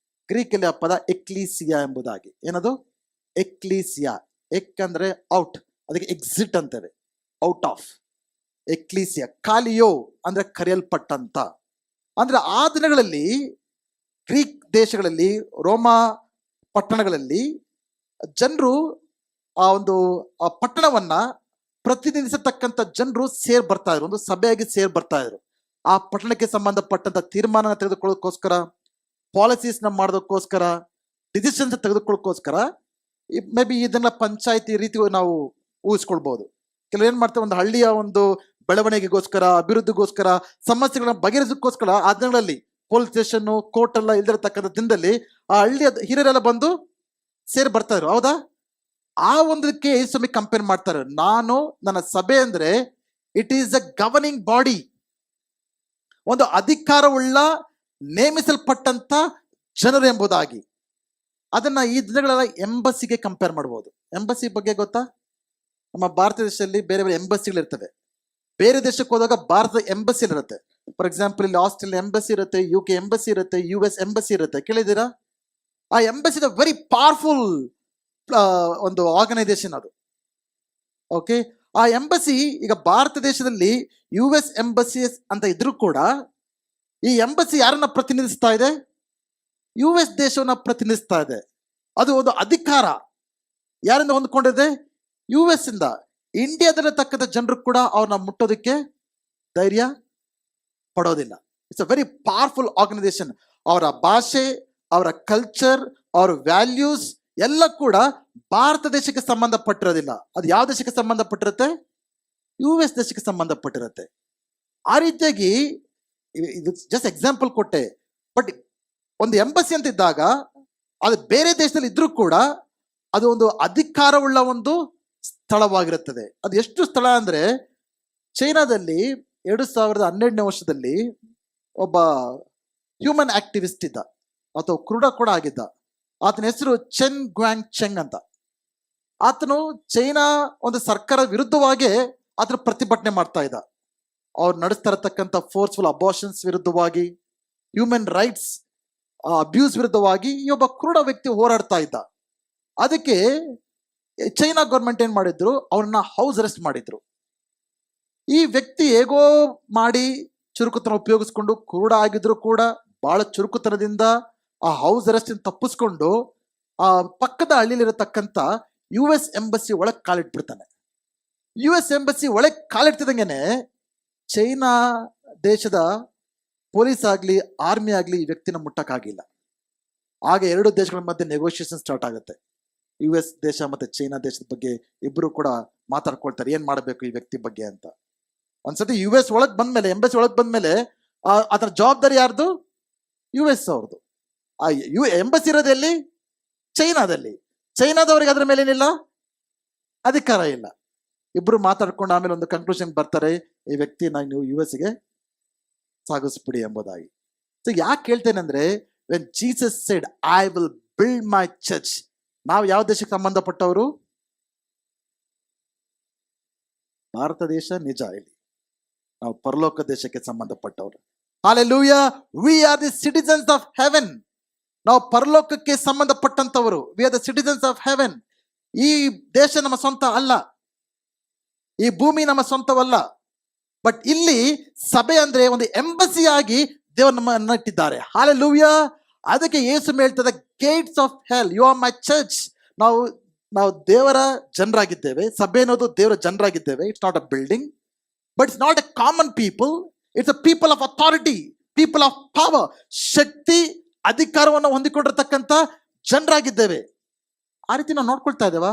ಗ್ರೀಕಲ್ಲಿ ಆ ಪದ ಎಕ್ಲೀಸಿಯಾ ಎಂಬುದಾಗಿ. ಏನದು? ಎಕ್ಲೀಸಿಯಾ. ಎಕ್ ಅಂದ್ರೆ ಔಟ್, ಅದಕ್ಕೆ ಎಕ್ಸಿಟ್ ಅಂತೇವೆ, ಔಟ್ ಆಫ್. ಎಕ್ಲೀಸಿಯಾ. ಕಾಲಿಯೋ ಅಂದ್ರೆ ಕರೆಯಲ್ಪಟ್ಟಂತ. ಅಂದ್ರೆ ಆ ದಿನಗಳಲ್ಲಿ ಗ್ರೀಕ್ ದೇಶಗಳಲ್ಲಿ, ರೋಮಾ ಪಟ್ಟಣಗಳಲ್ಲಿ ಜನರು ಆ ಪಟ್ಟಣವನ್ನ ಪ್ರತಿನಿಧಿಸತಕ್ಕಂಥ ಜನರು ಬರ್ತಾ ಇದ್ರು, ಒಂದು ಸಭೆಯಾಗಿ ಬರ್ತಾ ಇದ್ರು. ಆ ಪಟ್ಟಣಕ್ಕೆ ಸಂಬಂಧಪಟ್ಟಂತ ತೀರ್ಮಾನ ತೆಗೆದುಕೊಳ್ಳೋಕೋಸ್ಕರ, ಪಾಲಿಸೀಸ್ ನ ಮಾಡೋದಕ್ಕೋಸ್ಕರ, ಡಿಸಿಷನ್ಸ್ ತೆಗೆದುಕೊಳ್ಳೋಕೋಸ್ಕರ ಮೇ ಬಿ ಇದನ್ನ ಪಂಚಾಯತಿ ರೀತಿ ನಾವು ಊಹಿಸ್ಕೊಳ್ಬಹುದು. ಕೆಲವು ಏನ್ ಮಾಡ್ತಾರೆ, ಒಂದು ಹಳ್ಳಿಯ ಒಂದು ಬೆಳವಣಿಗೆಗೋಸ್ಕರ, ಅಭಿವೃದ್ಧಿಗೋಸ್ಕರ, ಸಮಸ್ಯೆಗಳನ್ನ ಬಗೆಹರಿಸೋಕ್ಕೋಸ್ಕರ ಆ ದಿನಗಳಲ್ಲಿ ಪೊಲೀಸ್ ಸ್ಟೇಷನ್, ಕೋರ್ಟ್ ಎಲ್ಲ ಇಲ್ದಿರತಕ್ಕಂಥ ದಿನದಲ್ಲಿ ಆ ಹಳ್ಳಿಯ ಹಿರಿಯರೆಲ್ಲ ಬಂದು ಬರ್ತಾ ಇದ್ರು. ಹೌದಾ? ಆ ಒಂದಕ್ಕೆ ಯೇಸು ಕಂಪೇರ್ ಮಾಡ್ತಾರೆ. ನಾನು, ನನ್ನ ಸಭೆ ಅಂದ್ರೆ it is a governing body, ಒಂದು ಅಧಿಕಾರವುಳ್ಳ ನೇಮಿಸಲ್ಪಟ್ಟಂತ ಜನರು ಎಂಬುದಾಗಿ. ಅದನ್ನ ಈ ದಿನಗಳೆಲ್ಲ ಎಂಬಸಿಗೆ ಕಂಪೇರ್ ಮಾಡಬಹುದು. ಎಂಬಸಿ ಬಗ್ಗೆ ಗೊತ್ತಾ? ನಮ್ಮ ಭಾರತ ದೇಶದಲ್ಲಿ ಬೇರೆ ಬೇರೆ ಎಂಬಸಿಗಳಿರ್ತವೆ. ಬೇರೆ ದೇಶಕ್ಕೆ ಹೋದಾಗ ಭಾರತದ ಎಂಬಸಿ ಇರುತ್ತೆ. ಫಾರ್ ಎಕ್ಸಾಂಪಲ್, ಇಲ್ಲಿ ಆಸ್ಟ್ರೇಲಿಯಾ ಎಂಬಸಿ ಇರುತ್ತೆ, UK ಎಂಬಸಿ ಇರುತ್ತೆ, US ಎಂಬಸಿ ಇರುತ್ತೆ. ಕೇಳಿದ್ದೀರಾ? ಆ ಎಂಬಸಿ ವೆರಿ ಪವರ್ಫುಲ್ ಒಂದು ಆರ್ಗನೈಸೇಷನ್ ಅದು. ಓಕೆ, ಆ ಎಂಬಸಿ ಈಗ ಭಾರತ ದೇಶದಲ್ಲಿ US ಎಂಬಸಿ ಅಂತ ಇದ್ರೂ ಕೂಡ ಈ ಎಂಬಸಿ ಯಾರನ್ನ ಪ್ರತಿನಿಧಿಸ್ತಾ ಇದೆ? US ದೇಶವನ್ನ ಪ್ರತಿನಿಧಿಸ್ತಾ ಇದೆ. ಅದು ಒಂದು ಅಧಿಕಾರ ಯಾರಿಂದ ಹೊಂದ್ಕೊಂಡಿದೆ? US ಇಂದ. ಇಂಡಿಯಾದಲ್ಲಿರ್ತಕ್ಕಂಥ ಜನರು ಕೂಡ ಅವ್ರನ್ನ ಮುಟ್ಟೋದಕ್ಕೆ ಧೈರ್ಯ ಪಡೋದಿಲ್ಲ. It's a very powerful organisation. ಅವರ ಭಾಷೆ, ಅವರ ಕಲ್ಚರ್, ಅವರ ವ್ಯಾಲ್ಯೂಸ್ ಎಲ್ಲ ಕೂಡ ಭಾರತ ದೇಶಕ್ಕೆ ಸಂಬಂಧಪಟ್ಟಿರೋದಿಲ್ಲ. ಅದು ಯಾವ ದೇಶಕ್ಕೆ ಸಂಬಂಧಪಟ್ಟಿರುತ್ತೆ? US ದೇಶಕ್ಕೆ ಸಂಬಂಧಪಟ್ಟಿರುತ್ತೆ. ಆ ರೀತಿಯಾಗಿ ಇದು ಜಸ್ಟ್ ಎಕ್ಸಾಂಪಲ್ ಕೊಟ್ಟೆ. ಬಟ್ ಒಂದು ಎಂಬಸಿ ಅಂತ ಇದ್ದಾಗ ಅದು ಬೇರೆ ದೇಶದಲ್ಲಿ ಇದ್ರೂ ಕೂಡ ಅದು ಒಂದು ಅಧಿಕಾರವುಳ್ಳ ಒಂದು ಸ್ಥಳವಾಗಿರುತ್ತದೆ. ಅದು ಎಷ್ಟು ಸ್ಥಳ ಅಂದ್ರೆ, ಚೈನಾದಲ್ಲಿ 2012ನೇ ವರ್ಷದಲ್ಲಿ ಒಬ್ಬ ಹ್ಯೂಮನ್ ಆಕ್ಟಿವಿಸ್ಟ್ ಇದ್ದ, ಅಥವಾ ಕುರುಡ ಕೂಡ ಆಗಿದ್ದ. ಆತನ ಹೆಸರು ಚೆನ್ ಗ್ವಾಂಗ್ ಚೆಂಗ್ ಅಂತ. ಆತನು ಚೈನಾ ಒಂದು ಸರ್ಕಾರ ವಿರುದ್ಧವಾಗಿ ಆತನ ಪ್ರತಿಭಟನೆ ಮಾಡ್ತಾ ಇದ್ದ. ಅವ್ರು ನಡೆಸ್ತಾ ಇರತಕ್ಕಂಥ ಫೋರ್ಸ್ಫುಲ್ ಅಬಾರ್ಷನ್ಸ್ ವಿರುದ್ಧವಾಗಿ, ಹ್ಯೂಮನ್ ರೈಟ್ಸ್ ಅಬ್ಯೂಸ್ ವಿರುದ್ಧವಾಗಿ ಈ ಒಬ್ಬ ಕುರುಡ ವ್ಯಕ್ತಿ ಹೋರಾಡ್ತಾ ಇದ್ದ. ಅದಕ್ಕೆ ಚೈನಾ ಗೌರ್ಮೆಂಟ್ ಏನ್ ಮಾಡಿದ್ರು, ಅವನ್ನ ಹೌಸ್ ಅರೆಸ್ಟ್ ಮಾಡಿದ್ರು. ಈ ವ್ಯಕ್ತಿ ಹೇಗೋ ಮಾಡಿ ಚುರುಕುತನ ಉಪಯೋಗಿಸ್ಕೊಂಡು, ಕುರುಡ ಆಗಿದ್ರು ಕೂಡ ಬಹಳ ಚುರುಕುತನದಿಂದ ಆ ಹೌಸ್ ಅರೆಸ್ಟ್ ತಪ್ಪಿಸ್ಕೊಂಡು ಆ ಪಕ್ಕದ ಹಳ್ಳಿಲಿರತಕ್ಕಂಥ US ಎಂಬಸಿ ಒಳಗೆ ಕಾಲಿಟ್ಬಿಡ್ತಾನೆ. US ಎಂಬಸಿ ಒಳಗೆ ಕಾಲಿಡ್ತಿದಂಗೆನೆ ಚೈನಾ ದೇಶದ ಪೊಲೀಸ್ ಆಗ್ಲಿ, ಆರ್ಮಿ ಆಗ್ಲಿ ಈ ವ್ಯಕ್ತಿನ ಮುಟ್ಟಕ್ಕಾಗಿಲ್ಲ. ಆಗ ಎರಡು ದೇಶಗಳ ಮಧ್ಯೆ ನೆಗೋಷಿಯೇಷನ್ ಸ್ಟಾರ್ಟ್ ಆಗುತ್ತೆ. US ದೇಶ ಮತ್ತೆ ಚೈನಾ ದೇಶದ ಬಗ್ಗೆ ಇಬ್ರು ಕೂಡ ಮಾತಾಡ್ಕೊಳ್ತಾರೆ, ಏನ್ ಮಾಡಬೇಕು ಈ ವ್ಯಕ್ತಿ ಬಗ್ಗೆ ಅಂತ. ಒಂದ್ಸತಿ US ಒಳಗ್ ಬಂದ್ಮೇಲೆ, ಎಂಬಸಿ ಒಳಗ್ ಬಂದ್ಮೇಲೆ ಅದರ ಜವಾಬ್ದಾರಿ ಯಾರ್ದು? US ಅವ್ರದ್ದು. ಆ ಎಂಬಸಿ ಇರೋದೆಲ್ಲಿ? ಚೈನಾದಲ್ಲಿ. ಚೈನಾದವ್ರಿಗೆ ಅದ್ರ ಮೇಲೆ ಏನಿಲ್ಲ, ಅಧಿಕಾರ ಇಲ್ಲ. ಇಬ್ರು ಮಾತಾಡ್ಕೊಂಡು ಆಮೇಲೆ ಒಂದು ಕನ್ಕ್ಲೂಷನ್ ಬರ್ತಾರೆ, ಈ ವ್ಯಕ್ತಿನ ನೀವು US ಗೆ ಸಾಗಿಸ್ಬಿಡಿ ಎಂಬುದಾಗಿ. ಸೊ ಯಾಕೆ ಹೇಳ್ತೇನೆ ಅಂದ್ರೆ, when Jesus said I will build my church, ನಾವು ಯಾವ ದೇಶಕ್ಕೆ ಸಂಬಂಧಪಟ್ಟವರು? ಭಾರತ ದೇಶ ನಿಜ, ಇಲ್ಲಿ ನಾವು ಪರಲೋಕ ದೇಶಕ್ಕೆ ಸಂಬಂಧಪಟ್ಟವರು. Hallelujah, we are the citizens of heaven. ನಾವು ಪರಲೋಕಕ್ಕೆ ಸಂಬಂಧಪಟ್ಟಂತವರು. We are the citizens of heaven. ಈ ದೇಶ ನಮ್ಮ ಸ್ವಂತ ಅಲ್ಲ, ಈ ಭೂಮಿ ನಮ್ಮ ಸ್ವಂತವಲ್ಲ. ಬಟ್ ಇಲ್ಲಿ ಸಭೆ ಅಂದ್ರೆ ಒಂದು ಎಂಬಸಿಯಾಗಿ ದೇವರು ನಮ್ಮನ್ನ ಇಟ್ಟಿದ್ದಾರೆ. Hallelujah. ಅದಕ್ಕೆ ಯೇಸು ಹೇಳ್ತದೆ, gates of hell, you are my church. ನಾವು ದೇವರ ಜನರಾಗಿದ್ದೇವೆ. ಸಭೆ ಅನ್ನೋದು ದೇವರ ಜನರಾಗಿದ್ದೇವೆ. It's not a building, but it's not a common people. It's a people of authority, people of power. ಶಕ್ತಿ, ಅಧಿಕಾರವನ್ನು ಹೊಂದಿಕೊಂಡಿರ್ತಕ್ಕಂಥ ಜನರಾಗಿದ್ದೇವೆ. ಆ ರೀತಿ ನಾವು ನೋಡ್ಕೊಳ್ತಾ ಇದ್ದೇವಾ?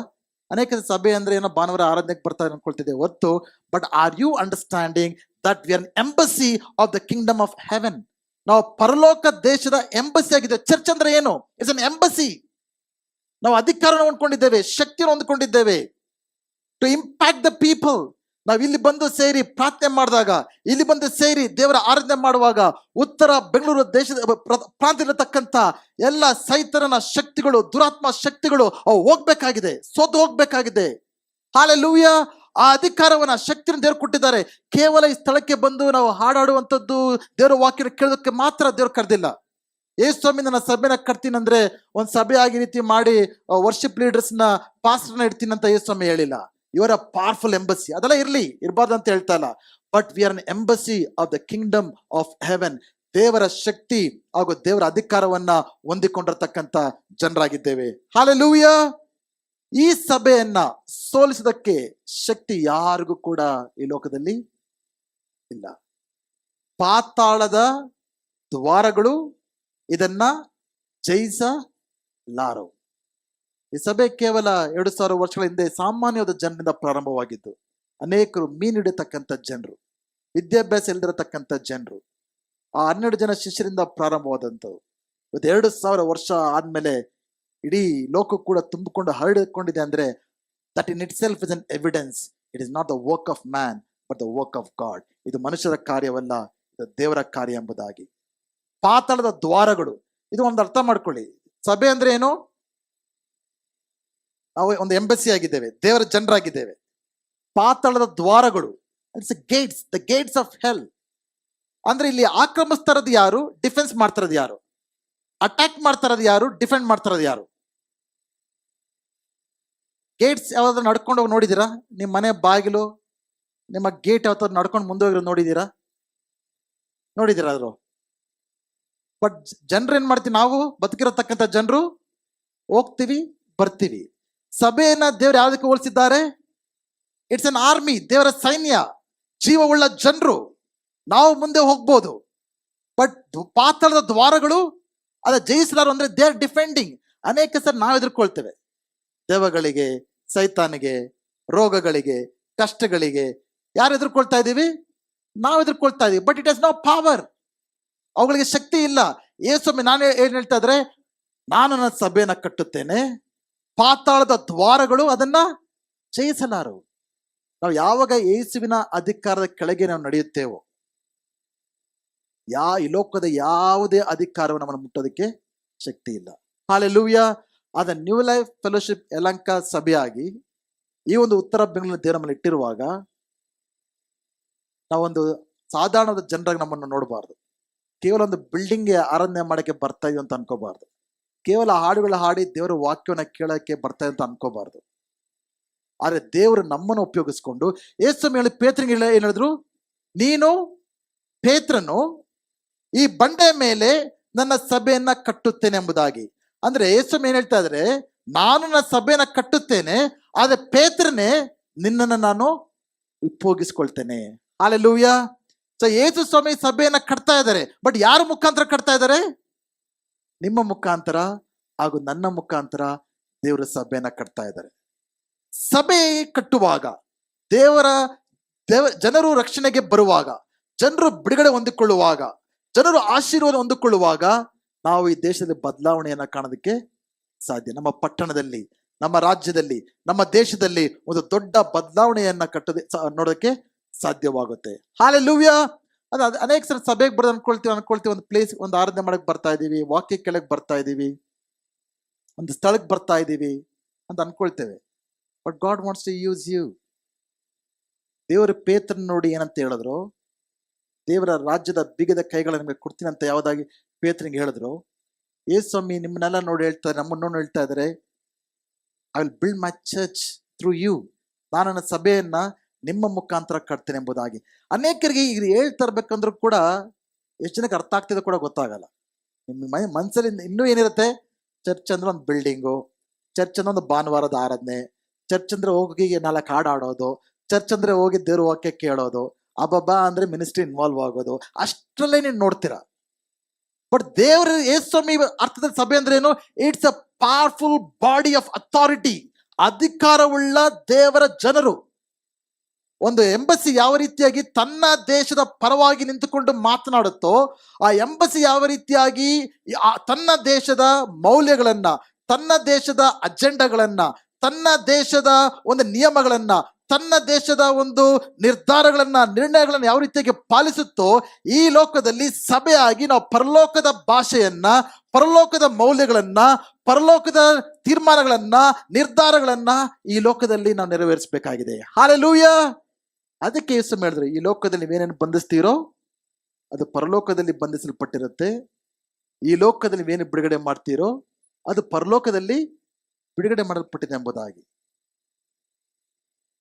ಅನೇಕ ಸಭೆ ಅಂದ್ರೆ ಏನೋ ಭಾನುವಾರ ಆರಾಧನೆಗೆ ಬರ್ತಾ ಅನ್ಕೊಳ್ತಿದ್ದೇವೆ ಹೊತ್ತು. But are you understanding that we are an embassy of the kingdom of heaven? ನಾವು ಪರಲೋಕ ದೇಶದ ಎಂಬಸಿ ಆಗಿದೆ. ಚರ್ಚ್ ಅಂದ್ರೆ ಏನು? It's an embassy. ನಾವು ಅಧಿಕಾರನ ಹೊಂದ್ಕೊಂಡಿದ್ದೇವೆ, ಶಕ್ತಿಯನ್ನು ಹೊಂದ್ಕೊಂಡಿದ್ದೇವೆ ಟು ಇಂಪ್ಯಾಕ್ಟ್ ದ ಪೀಪಲ್. ನಾವು ಇಲ್ಲಿ ಬಂದು ಸೇರಿ ಪ್ರಾರ್ಥನೆ ಮಾಡಿದಾಗ, ಇಲ್ಲಿ ಬಂದು ಸೇರಿ ದೇವರ ಆರಾಧನೆ ಮಾಡುವಾಗ, ಉತ್ತರ ಬೆಂಗಳೂರು ದೇಶದ ಪ್ರಾಂತ್ಯದಲ್ಲಿರತಕ್ಕಂಥ ಎಲ್ಲ ಸೈತರನ ಶಕ್ತಿಗಳು, ದುರಾತ್ಮ ಶಕ್ತಿಗಳು ಅವು ಹೋಗ್ಬೇಕಾಗಿದೆ, ಸೋತು ಹೋಗ್ಬೇಕಾಗಿದೆ. ಹಾಲೆಲೂಯಾ. ಆ ಅಧಿಕಾರವನ್ನ, ಶಕ್ತಿಯನ್ನು ದೇವ್ರು ಕೊಟ್ಟಿದ್ದಾರೆ. ಕೇವಲ ಈ ಸ್ಥಳಕ್ಕೆ ಬಂದು ನಾವು ಹಾಡಾಡುವಂಥದ್ದು, ದೇವರ ವಾಕ್ಯ ಕೇಳೋದಕ್ಕೆ ಮಾತ್ರ ದೇವ್ರು ಕರೆದಿಲ್ಲ. ಸ್ವಾಮಿ ನನ್ನ ಸಭೆನ ಕಟ್ತೀನಿ ಅಂದ್ರೆ ಒಂದು ಸಭೆ ಆಗಿ ರೀತಿ ಮಾಡಿ ವರ್ಷಿಪ್ ಲೀಡರ್ಸ್ ನ ಪಾಸ್ಟರ್ನ ಇಡ್ತೀನಿ ಅಂತ ಸ್ವಾಮಿ ಹೇಳಿಲ್ಲ. ಇವರ ಪವರ್ಫುಲ್ ಎಂಬಸಿ. ಅದೆಲ್ಲ ಇರ್ಬಾರ್ದು ಅಂತ ಹೇಳ್ತಾ ಇಲ್ಲ. But we are an embassy of the kingdom of Heaven. ದೇವರ ಶಕ್ತಿ ಹಾಗೂ ದೇವರ ಅಧಿಕಾರವನ್ನ ಹೊಂದಿಕೊಂಡಿರ್ತಕ್ಕಂಥ ಜನರಾಗಿದ್ದೇವೆ. ಹಲ್ಲೆಲೂಯ. ಈ ಸಭೆಯನ್ನ ಸೋಲಿಸೋದಕ್ಕೆ ಶಕ್ತಿ ಯಾರಿಗೂ ಕೂಡ ಈ ಲೋಕದಲ್ಲಿ ಇಲ್ಲ. ಪಾತಾಳದ ದ್ವಾರಗಳು ಇದನ್ನ ಜಯಿಸಲಾರವು. ಈ ಸಭೆ ಕೇವಲ 2000 ವರ್ಷಗಳ ಹಿಂದೆ ಸಾಮಾನ್ಯವಾದ ಜನರಿಂದ ಪ್ರಾರಂಭವಾಗಿದ್ದು, ಅನೇಕರು ಮೀನು ಹಿಡಿಯತಕ್ಕಂಥ ಜನರು, ವಿದ್ಯಾಭ್ಯಾಸ ಇಲ್ದಿರತಕ್ಕಂಥ ಜನರು, ಆ 12 ಜನ ಶಿಷ್ಯರಿಂದ ಪ್ರಾರಂಭವಾದಂಥವು. ಇವತ್ತು 2000 ವರ್ಷ ಆದ್ಮೇಲೆ ಇಡೀ ಲೋಕ ಕೂಡ ತುಂಬಿಕೊಂಡು ಹರಡಿಕೊಂಡಿದೆ ಅಂದ್ರೆ that in it self is an evidence. It is not the work of man but the work of god. ಇದು ಮನುಷ್ಯರ ಕಾರ್ಯವಲ್ಲ, ಇದು ದೇವರ ಕಾರ್ಯ ಎಂಬುದಾಗಿ. ಪಾತಾಳದ ದ್ವಾರಗಳು, ಇದು ಒಂದು ಅರ್ಥ ಮಾಡ್ಕೊಳ್ಳಿ. ಸಭೆ ಅಂದ್ರೆ ಏನು? ನಾವು ಒಂದು ಎಂಬಸಿ ಆಗಿದ್ದೇವೆ, ದೇವರ ಜನರಾಗಿದ್ದೇವೆ. ಪಾತಾಳದ ದ್ವಾರಗಳು, it's gates, the gates of hell. ಅಂದ್ರೆ ಇಲ್ಲಿ ಆಕ್ರಮಿಸ್ತಾರದು ಯಾರು? ಡಿಫೆನ್ಸ್ ಮಾಡ್ತಾರದು ಯಾರು? ಅಟ್ಯಾಕ್ ಮಾಡ್ತಾರದು ಯಾರು? ಡಿಫೆಂಡ್ ಮಾಡ್ತಾರದು ಯಾರು? ಗೇಟ್ಸ್ ಯಾವ್ದಾದ್ರು ನಡ್ಕೊಂಡು ಹೋಗಿ ನೋಡಿದೀರಾ? ನಿಮ್ಮ ಮನೆ ಬಾಗಿಲು, ನಿಮ್ಮ ಗೇಟ್ ಯಾವತ್ತಾದ್ರು ನಡ್ಕೊಂಡು ಮುಂದೆ ಹೋಗಿರೋ ನೋಡಿದೀರಾ? ಆದ್ರು ಬಟ್ ಜನರು ಏನ್ ಮಾಡ್ತೀವಿ? ನಾವು ಬದುಕಿರತಕ್ಕಂಥ ಜನರು ಹೋಗ್ತೀವಿ ಬರ್ತೀವಿ. ಸಭೆಯನ್ನ ದೇವರು ಯಾವ್ದಕ್ಕೆ ಹೋಲಿಸಿದ್ದಾರೆ? ಇಟ್ಸ್ ಅನ್ ಆರ್ಮಿ, ದೇವರ ಸೈನ್ಯ, ಜೀವವುಳ್ಳ ಜನರು. ನಾವು ಮುಂದೆ ಹೋಗ್ಬೋದು, ಬಟ್ ಪಾತಾಳದ ದ್ವಾರಗಳು ಅದ ಜಯಿಸಲಾರು. ಅಂದ್ರೆ ದೇ ಆರ್ ಡಿಫೆಂಡಿಂಗ್. ಅನೇಕ ಸರ್ ನಾವು ಎದುರ್ಕೊಳ್ತೇವೆ, ದೇವಗಳಿಗೆ, ಸೈತಾನಿಗೆ, ರೋಗಗಳಿಗೆ, ಕಷ್ಟಗಳಿಗೆ. ಯಾರು ಎದುರ್ಕೊಳ್ತಾ ಇದ್ದೀವಿ? ನಾವು ಎದುರ್ಕೊಳ್ತಾ ಇದೀವಿ. But it has no power. ಅವುಗಳಿಗೆ ಶಕ್ತಿ ಇಲ್ಲ. ಯೇಸುಸ್ವಾಮಿ ನಾನು ಏನ್ ಹೇಳ್ತಾ ಇದ್ರೆ, ನಾನು ನನ್ನ ಸಭೆಯನ್ನ ಕಟ್ಟುತ್ತೇನೆ, ಪಾತಾಳದ ದ್ವಾರಗಳು ಅದನ್ನ ಜಯಿಸಲಾರು. ನಾವು ಯಾವಾಗ ಯೇಸುವಿನ ಅಧಿಕಾರದ ಕೆಳಗೆ ನಾವು ನಡೆಯುತ್ತೇವೋ, ಈ ಲೋಕದ ಯಾವುದೇ ಅಧಿಕಾರವನ್ನು ನಮ್ಮನ್ನು ಮುಟ್ಟೋದಕ್ಕೆ ಶಕ್ತಿ ಇಲ್ಲ. ಹಲ್ಲೆಲೂಯಾ. ಆದ ನ್ಯೂ ಲೈಫ್ ಫೆಲೋಶಿಪ್ ಯಲಹಂಕ ಸಭೆಯಾಗಿ ಈ ಒಂದು ಉತ್ತರ ಬೆಂಗಳೂರಿನ ದೇವರ ಮೇಲೆ ಇಟ್ಟಿರುವಾಗ ನಾವೊಂದು ಸಾಧಾರಣದ ಜನರಾಗಿ ನಮ್ಮನ್ನು ನೋಡಬಾರ್ದು. ಕೇವಲ ಒಂದು ಬಿಲ್ಡಿಂಗ್ಗೆ ಆರಾಧನೆ ಮಾಡಕ್ಕೆ ಬರ್ತಾ ಇದೀವಿ ಅಂತ ಅನ್ಕೋಬಾರ್ದು. ಕೇವಲ ಹಾಡುಗಳ ಹಾಡಿ ದೇವರ ವಾಕ್ಯವನ್ನ ಕೇಳಕ್ಕೆ ಬರ್ತಾ ಇದೆ ಅಂತ ಅನ್ಕೋಬಾರ್ದು. ಆದ್ರೆ ದೇವರು ನಮ್ಮನ್ನು ಉಪಯೋಗಿಸ್ಕೊಂಡು ಯೇಸು ಹೇಳಿ ಪೇತ್ರನಿಗೆ ಏನ್ ಹೇಳಿದ್ರು? ನೀನು ಪೇತ್ರನು, ಈ ಬಂಡೆ ಮೇಲೆ ನನ್ನ ಸಭೆಯನ್ನ ಕಟ್ಟುತ್ತೇನೆ ಎಂಬುದಾಗಿ. ಅಂದ್ರೆ ಯೇಸು ಏನ್ ಹೇಳ್ತಾ ಇದ್ರೆ, ನಾನು ನನ್ನ ಸಭೆಯನ್ನ ಕಟ್ಟುತ್ತೇನೆ, ಆದ್ರೆ ಪೇತ್ರನೇ ನಿನ್ನನ್ನು ನಾನು ಉಪಯೋಗಿಸ್ಕೊಳ್ತೇನೆ. ಹಲ್ಲೆಲೂಯಾ. ಸೊ ಯೇಸು ಸ್ವಾಮಿ ಸಭೆಯನ್ನ ಕಟ್ತಾ ಇದ್ದಾರೆ. ಬಟ್ ಯಾರ ಮುಖಾಂತರ ಕಟ್ತಾ ಇದ್ದಾರೆ? ನಿಮ್ಮ ಮುಖಾಂತರ ಹಾಗೂ ನನ್ನ ಮುಖಾಂತರ ದೇವರ ಸಭೆಯನ್ನ ಕಟ್ತಾ ಇದ್ದಾರೆ. ಸಭೆ ಕಟ್ಟುವಾಗ, ಜನರು ರಕ್ಷಣೆಗೆ ಬರುವಾಗ, ಜನರು ಬಿಡುಗಡೆ ಹೊಂದಿಕೊಳ್ಳುವಾಗ, ಜನರು ಆಶೀರ್ವಾದ ಹೊಂದಿಕೊಳ್ಳುವಾಗ ನಾವು ಈ ದೇಶದಲ್ಲಿ ಬದಲಾವಣೆಯನ್ನ ಕಾಣೋದಕ್ಕೆ ಸಾಧ್ಯ. ನಮ್ಮ ಪಟ್ಟಣದಲ್ಲಿ, ನಮ್ಮ ರಾಜ್ಯದಲ್ಲಿ, ನಮ್ಮ ದೇಶದಲ್ಲಿ ಒಂದು ದೊಡ್ಡ ಬದಲಾವಣೆಯನ್ನ ನೋಡೋದಕ್ಕೆ ಸಾಧ್ಯವಾಗುತ್ತೆ. ಹಲ್ಲೆಲೂಯಾ. ಅನೇಕ ಸಲ ಸಭೆಗೆ ಬರೋದು ಅನ್ಕೊಳ್ತೀವಿ ಒಂದು ಪ್ಲೇಸ್, ಒಂದು ಆರಾಧನೆ ಮಾಡಕ್ ಬರ್ತಾ ಇದೀವಿ, ವಾಕ್ಯ ಕೆಳಗೆ ಬರ್ತಾ ಇದೀವಿ, ಒಂದು ಸ್ಥಳಕ್ಕೆ ಬರ್ತಾ ಇದೀವಿ ಅಂತ ಅನ್ಕೊಳ್ತೇವೆ. But God wants to use you. ದೇವರ ಪೇತ್ರನ ನೋಡಿ ಏನಂತ ಹೇಳಿದ್ರು? ದೇವರ ರಾಜ್ಯದ ಬೀಗದ ಕೈಗಳ ನಿಮಗೆ ಕೊಡ್ತೀನಿ ಅಂತ ಯಾವ್ದಾಗಿ ಪೇತ್ರನಿಗೆ ಹೇಳಿದ್ರು. ಯೇಸುಸ್ವಾಮಿ ನಿಮ್ಮನ್ನೆಲ್ಲ ನೋಡಿ ಹೇಳ್ತಾರೆ, ನಮ್ಮನ್ನು ನೋಡಿ ಹೇಳ್ತಾ ಇದ್ದಾರೆ, I will build my church through you. ನಾನು ನನ್ನ ಸಭೆಯನ್ನ ನಿಮ್ಮ ಮುಖಾಂತರ ಕಟ್ತೇನೆ ಎಂಬುದಾಗಿ. ಅನೇಕರಿಗೆ ಈಗ ಹೇಳ್ತಾ ಇರ್ಬೇಕಂದ್ರೂ ಕೂಡ ಎಷ್ಟು ಜನಕ್ಕೆ ಅರ್ಥ ಆಗ್ತಿದೆ ಕೂಡ ಗೊತ್ತಾಗಲ್ಲ. ನಿಮ್ಮ ಮನಸ್ಸಲ್ಲಿ ಇನ್ನೂ ಏನಿರುತ್ತೆ? ಚರ್ಚ್ ಅಂದ್ರೆ ಒಂದು ಬಿಲ್ಡಿಂಗು, ಚರ್ಚ್ ಅಂದ್ರೆ ಒಂದು ಭಾನುವಾರದ ಆರಾಧನೆ, ಚರ್ಚ್ ಅಂದ್ರೆ ಹೋಗಿ 4 ಹಾಡು ಆಡೋದು, ಚರ್ಚ್ ಅಂದ್ರೆ ಹೋಗಿ ದೇವ್ರ ವಾಕ್ಯ ಕೇಳೋದು, ಅಬ್ಬಬ್ಬಾ ಅಂದ್ರೆ ಮಿನಿಸ್ಟ್ರಿ ಇನ್ವಾಲ್ವ್ ಆಗೋದು, ಅಷ್ಟರಲ್ಲೇ ನೀನು ನೋಡ್ತೀರಾ. ಬಟ್ ದೇವರ ಯೇಸುಸ್ವಾಮಿ ಅರ್ಥದಲ್ಲಿ ಸಭೆ ಅಂದ್ರೆ ಏನು? It's a powerful body of authority. ಅಧಿಕಾರವುಳ್ಳ ದೇವರ ಜನರು. ಒಂದು ಎಂಬಸಿ ಯಾವ ರೀತಿಯಾಗಿ ತನ್ನ ದೇಶದ ಪರವಾಗಿ ನಿಂತುಕೊಂಡು ಮಾತನಾಡುತ್ತೋ, ಆ ಎಂಬಸಿ ಯಾವ ರೀತಿಯಾಗಿ ತನ್ನ ದೇಶದ ಮೌಲ್ಯಗಳನ್ನ, ತನ್ನ ದೇಶದ ಅಜೆಂಡಾಗಳನ್ನ, ತನ್ನ ದೇಶದ ಒಂದು ನಿಯಮಗಳನ್ನ, ತನ್ನ ದೇಶದ ಒಂದು ನಿರ್ಣಯಗಳನ್ನ ಯಾವ ರೀತಿಯಾಗಿ ಪಾಲಿಸುತ್ತೋ, ಈ ಲೋಕದಲ್ಲಿ ಸಭೆಯಾಗಿ ನಾವು ಪರಲೋಕದ ಭಾಷೆಯನ್ನ, ಪರಲೋಕದ ಮೌಲ್ಯಗಳನ್ನ, ಪರಲೋಕದ ತೀರ್ಮಾನಗಳನ್ನ, ನಿರ್ಧಾರಗಳನ್ನ ಈ ಲೋಕದಲ್ಲಿ ನಾವು ನೆರವೇರಿಸಬೇಕಾಗಿದೆ. ಹಲ್ಲೆಲೂಯಾ. ಅದಕ್ಕೆ ಯೇಸು ಹೇಳಿದ್ರು, ಈ ಲೋಕದಲ್ಲಿ ನೀವೇನೇನು ಬಂಧಿಸ್ತೀರೋ ಅದು ಪರಲೋಕದಲ್ಲಿ ಬಂಧಿಸಲ್ಪಟ್ಟಿರುತ್ತೆ, ಈ ಲೋಕದಲ್ಲಿ ನೀವೇನು ಬಿಡುಗಡೆ ಮಾಡ್ತೀರೋ ಅದು ಪರಲೋಕದಲ್ಲಿ ಬಿಡುಗಡೆ ಮಾಡಲ್ಪಟ್ಟಿದೆ ಎಂಬುದಾಗಿ.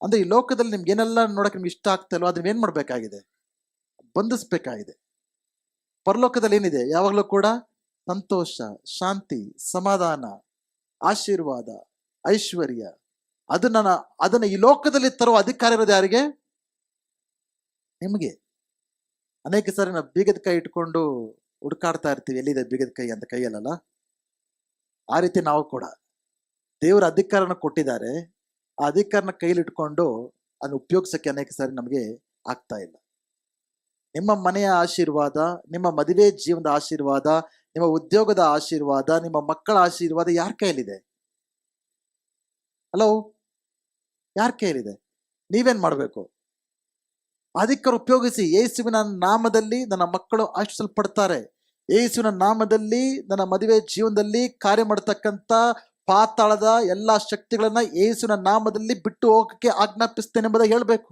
ಅಂದ್ರೆ ಈ ಲೋಕದಲ್ಲಿ ನಿಮ್ಗೆ ಏನೆಲ್ಲ ನೋಡಕ್ಕೆ ನಿಮ್ಗೆ ಇಷ್ಟ ಆಗ್ತಾ ಇಲ್ವೋ ಅದನ್ನ ಏನ್ ಮಾಡ್ಬೇಕಾಗಿದೆ? ಬಂಧಿಸ್ಬೇಕಾಗಿದೆ. ಪರಲೋಕದಲ್ಲಿ ಏನಿದೆ? ಯಾವಾಗಲೂ ಕೂಡ ಸಂತೋಷ, ಶಾಂತಿ, ಸಮಾಧಾನ, ಆಶೀರ್ವಾದ, ಐಶ್ವರ್ಯ. ಅದನ್ನ ಈ ಲೋಕದಲ್ಲಿ ತರುವ ಅಧಿಕಾರ ಇರೋದು ಯಾರಿಗೆ? ನಿಮಗೆ. ಅನೇಕ ಸಾರಿ ನಾವು ಬೀಗದ ಕೈ ಇಟ್ಕೊಂಡು ಹುಡುಕಾಡ್ತಾ ಇರ್ತೀವಿ, ಎಲ್ಲಿದೆ ಬೀಗದ ಕೈ ಅಂತ, ಕೈಯಲ್ಲ. ಆ ರೀತಿ ನಾವು ಕೂಡ ದೇವರ ಅಧಿಕಾರನ ಕೊಟ್ಟಿದ್ದಾರೆ, ಆ ಅಧಿಕಾರನ ಕೈಲಿ ಇಟ್ಕೊಂಡು ಅದನ್ನ ಉಪಯೋಗಿಸಕ್ಕೆ ಅನೇಕ ಸಾರಿ ನಮಗೆ ಆಗ್ತಾ ಇಲ್ಲ. ನಿಮ್ಮ ಮನೆಯ ಆಶೀರ್ವಾದ, ನಿಮ್ಮ ಮದುವೆ ಜೀವನದ ಆಶೀರ್ವಾದ, ನಿಮ್ಮ ಉದ್ಯೋಗದ ಆಶೀರ್ವಾದ, ನಿಮ್ಮ ಮಕ್ಕಳ ಆಶೀರ್ವಾದ ಯಾರ ಕೈಯಲ್ಲಿದೆ? ಹಲೋ, ಯಾರ ಕೈಯಲ್ಲಿದೆ? ನೀವೇನ್ ಮಾಡಬೇಕು? ಅಧಿಕಾರ ಉಪಯೋಗಿಸಿ. ಯೇಸುವಿನ ನಾಮದಲ್ಲಿ ನನ್ನ ಮಕ್ಕಳು ಆಶೀರ್ವದಿಸಲ್ಪಡ್ತಾರೆ. ಯೇಸುವಿನ ನಾಮದಲ್ಲಿ ನನ್ನ ಮದುವೆ ಜೀವನದಲ್ಲಿ ಕಾರ್ಯ ಮಾಡತಕ್ಕಂಥ ಪಾತಾಳದ ಎಲ್ಲಾ ಶಕ್ತಿಗಳನ್ನ ಯೇಸುವಿನ ನಾಮದಲ್ಲಿ ಬಿಟ್ಟು ಹೋಗಕ್ಕೆ ಆಜ್ಞಾಪಿಸ್ತೇನೆ ಎಂಬುದಾಗಿ ಹೇಳ್ಬೇಕು.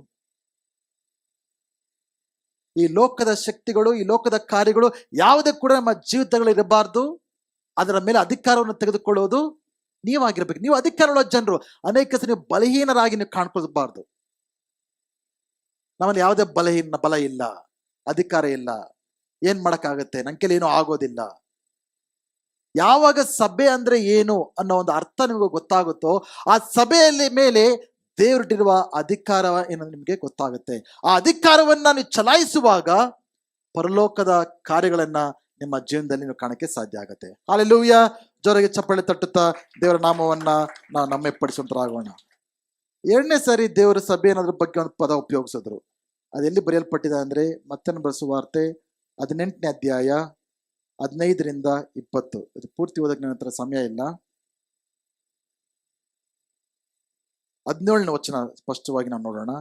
ಈ ಲೋಕದ ಶಕ್ತಿಗಳು, ಈ ಲೋಕದ ಕಾರ್ಯಗಳು ಯಾವುದೇ ಕೂಡ ನಮ್ಮ ಜೀವಿತಗಳು ಇರಬಾರ್ದು. ಅದರ ಮೇಲೆ ಅಧಿಕಾರವನ್ನು ತೆಗೆದುಕೊಳ್ಳೋದು ನೀವಾಗಿರ್ಬೇಕು. ನೀವು ಅಧಿಕಾರವುಳ್ಳ ಜನರು. ಅನೇಕ ಸರಿ ನೀವು ಬಲಹೀನರಾಗಿ ನೀವು ಕಾಣ್ಕೊಳ್ಬಾರ್ದು. ನಮ್ಮಲ್ಲಿ ಯಾವುದೇ ಬಲ ಇಲ್ಲ, ಅಧಿಕಾರ ಇಲ್ಲ, ಏನ್ ಮಾಡಕ್ಕಾಗತ್ತೆ, ನನ್ನ ಕೈಲಿ ಏನೂ ಆಗೋದಿಲ್ಲ. ಯಾವಾಗ ಸಭೆ ಅಂದ್ರೆ ಏನು ಅನ್ನೋ ಒಂದು ಅರ್ಥ ನಿಮಗೆ ಗೊತ್ತಾಗುತ್ತೋ, ಆ ಸಭೆಯಲ್ಲಿ ಮೇಲೆ ದೇವರಿಟ್ಟಿರುವ ಅಧಿಕಾರ ಏನೋ ನಿಮಗೆ ಗೊತ್ತಾಗುತ್ತೆ. ಆ ಅಧಿಕಾರವನ್ನ ನೀವು ಚಲಾಯಿಸುವಾಗ ಪರಲೋಕದ ಕಾರ್ಯಗಳನ್ನ ನಿಮ್ಮ ಜೀವನದಲ್ಲಿ ನೀವು ಕಾಣಕ್ಕೆ ಸಾಧ್ಯ ಆಗುತ್ತೆ. ಹಲ್ಲೆಲೂಯಾ. ಜೋರಾಗಿ ಚಪ್ಪಾಳೆ ತಟ್ಟುತ್ತಾ ದೇವರ ನಾಮವನ್ನ ನಾವು ನಮ್ಮೆಪ್ಪಡಿಸುವಂತರಾಗೋಣ. ಎರಡನೇ ಸಾರಿ ದೇವರ ಸಭೆ ಅನ್ನೋದ್ರ ಬಗ್ಗೆ ಒಂದು ಪದ ಉಪಯೋಗಿಸಿದ್ರು. ಅದೆಲ್ಲಿ ಬರೆಯಲ್ಪಟ್ಟಿದೆ ಅಂದ್ರೆ ಮತ್ತೇನು ಸುವಾರ್ತೆ 18ನೇ ಅಧ್ಯಾಯ 15ರಿಂದ 20. ಇದು ಪೂರ್ತಿ ಓದಕ್ಕೆ ನನ್ನ ಹತ್ರ ಸಮಯ ಇಲ್ಲ. 17ನೇ ವಚನ ಸ್ಪಷ್ಟವಾಗಿ ನಾವು ನೋಡೋಣ.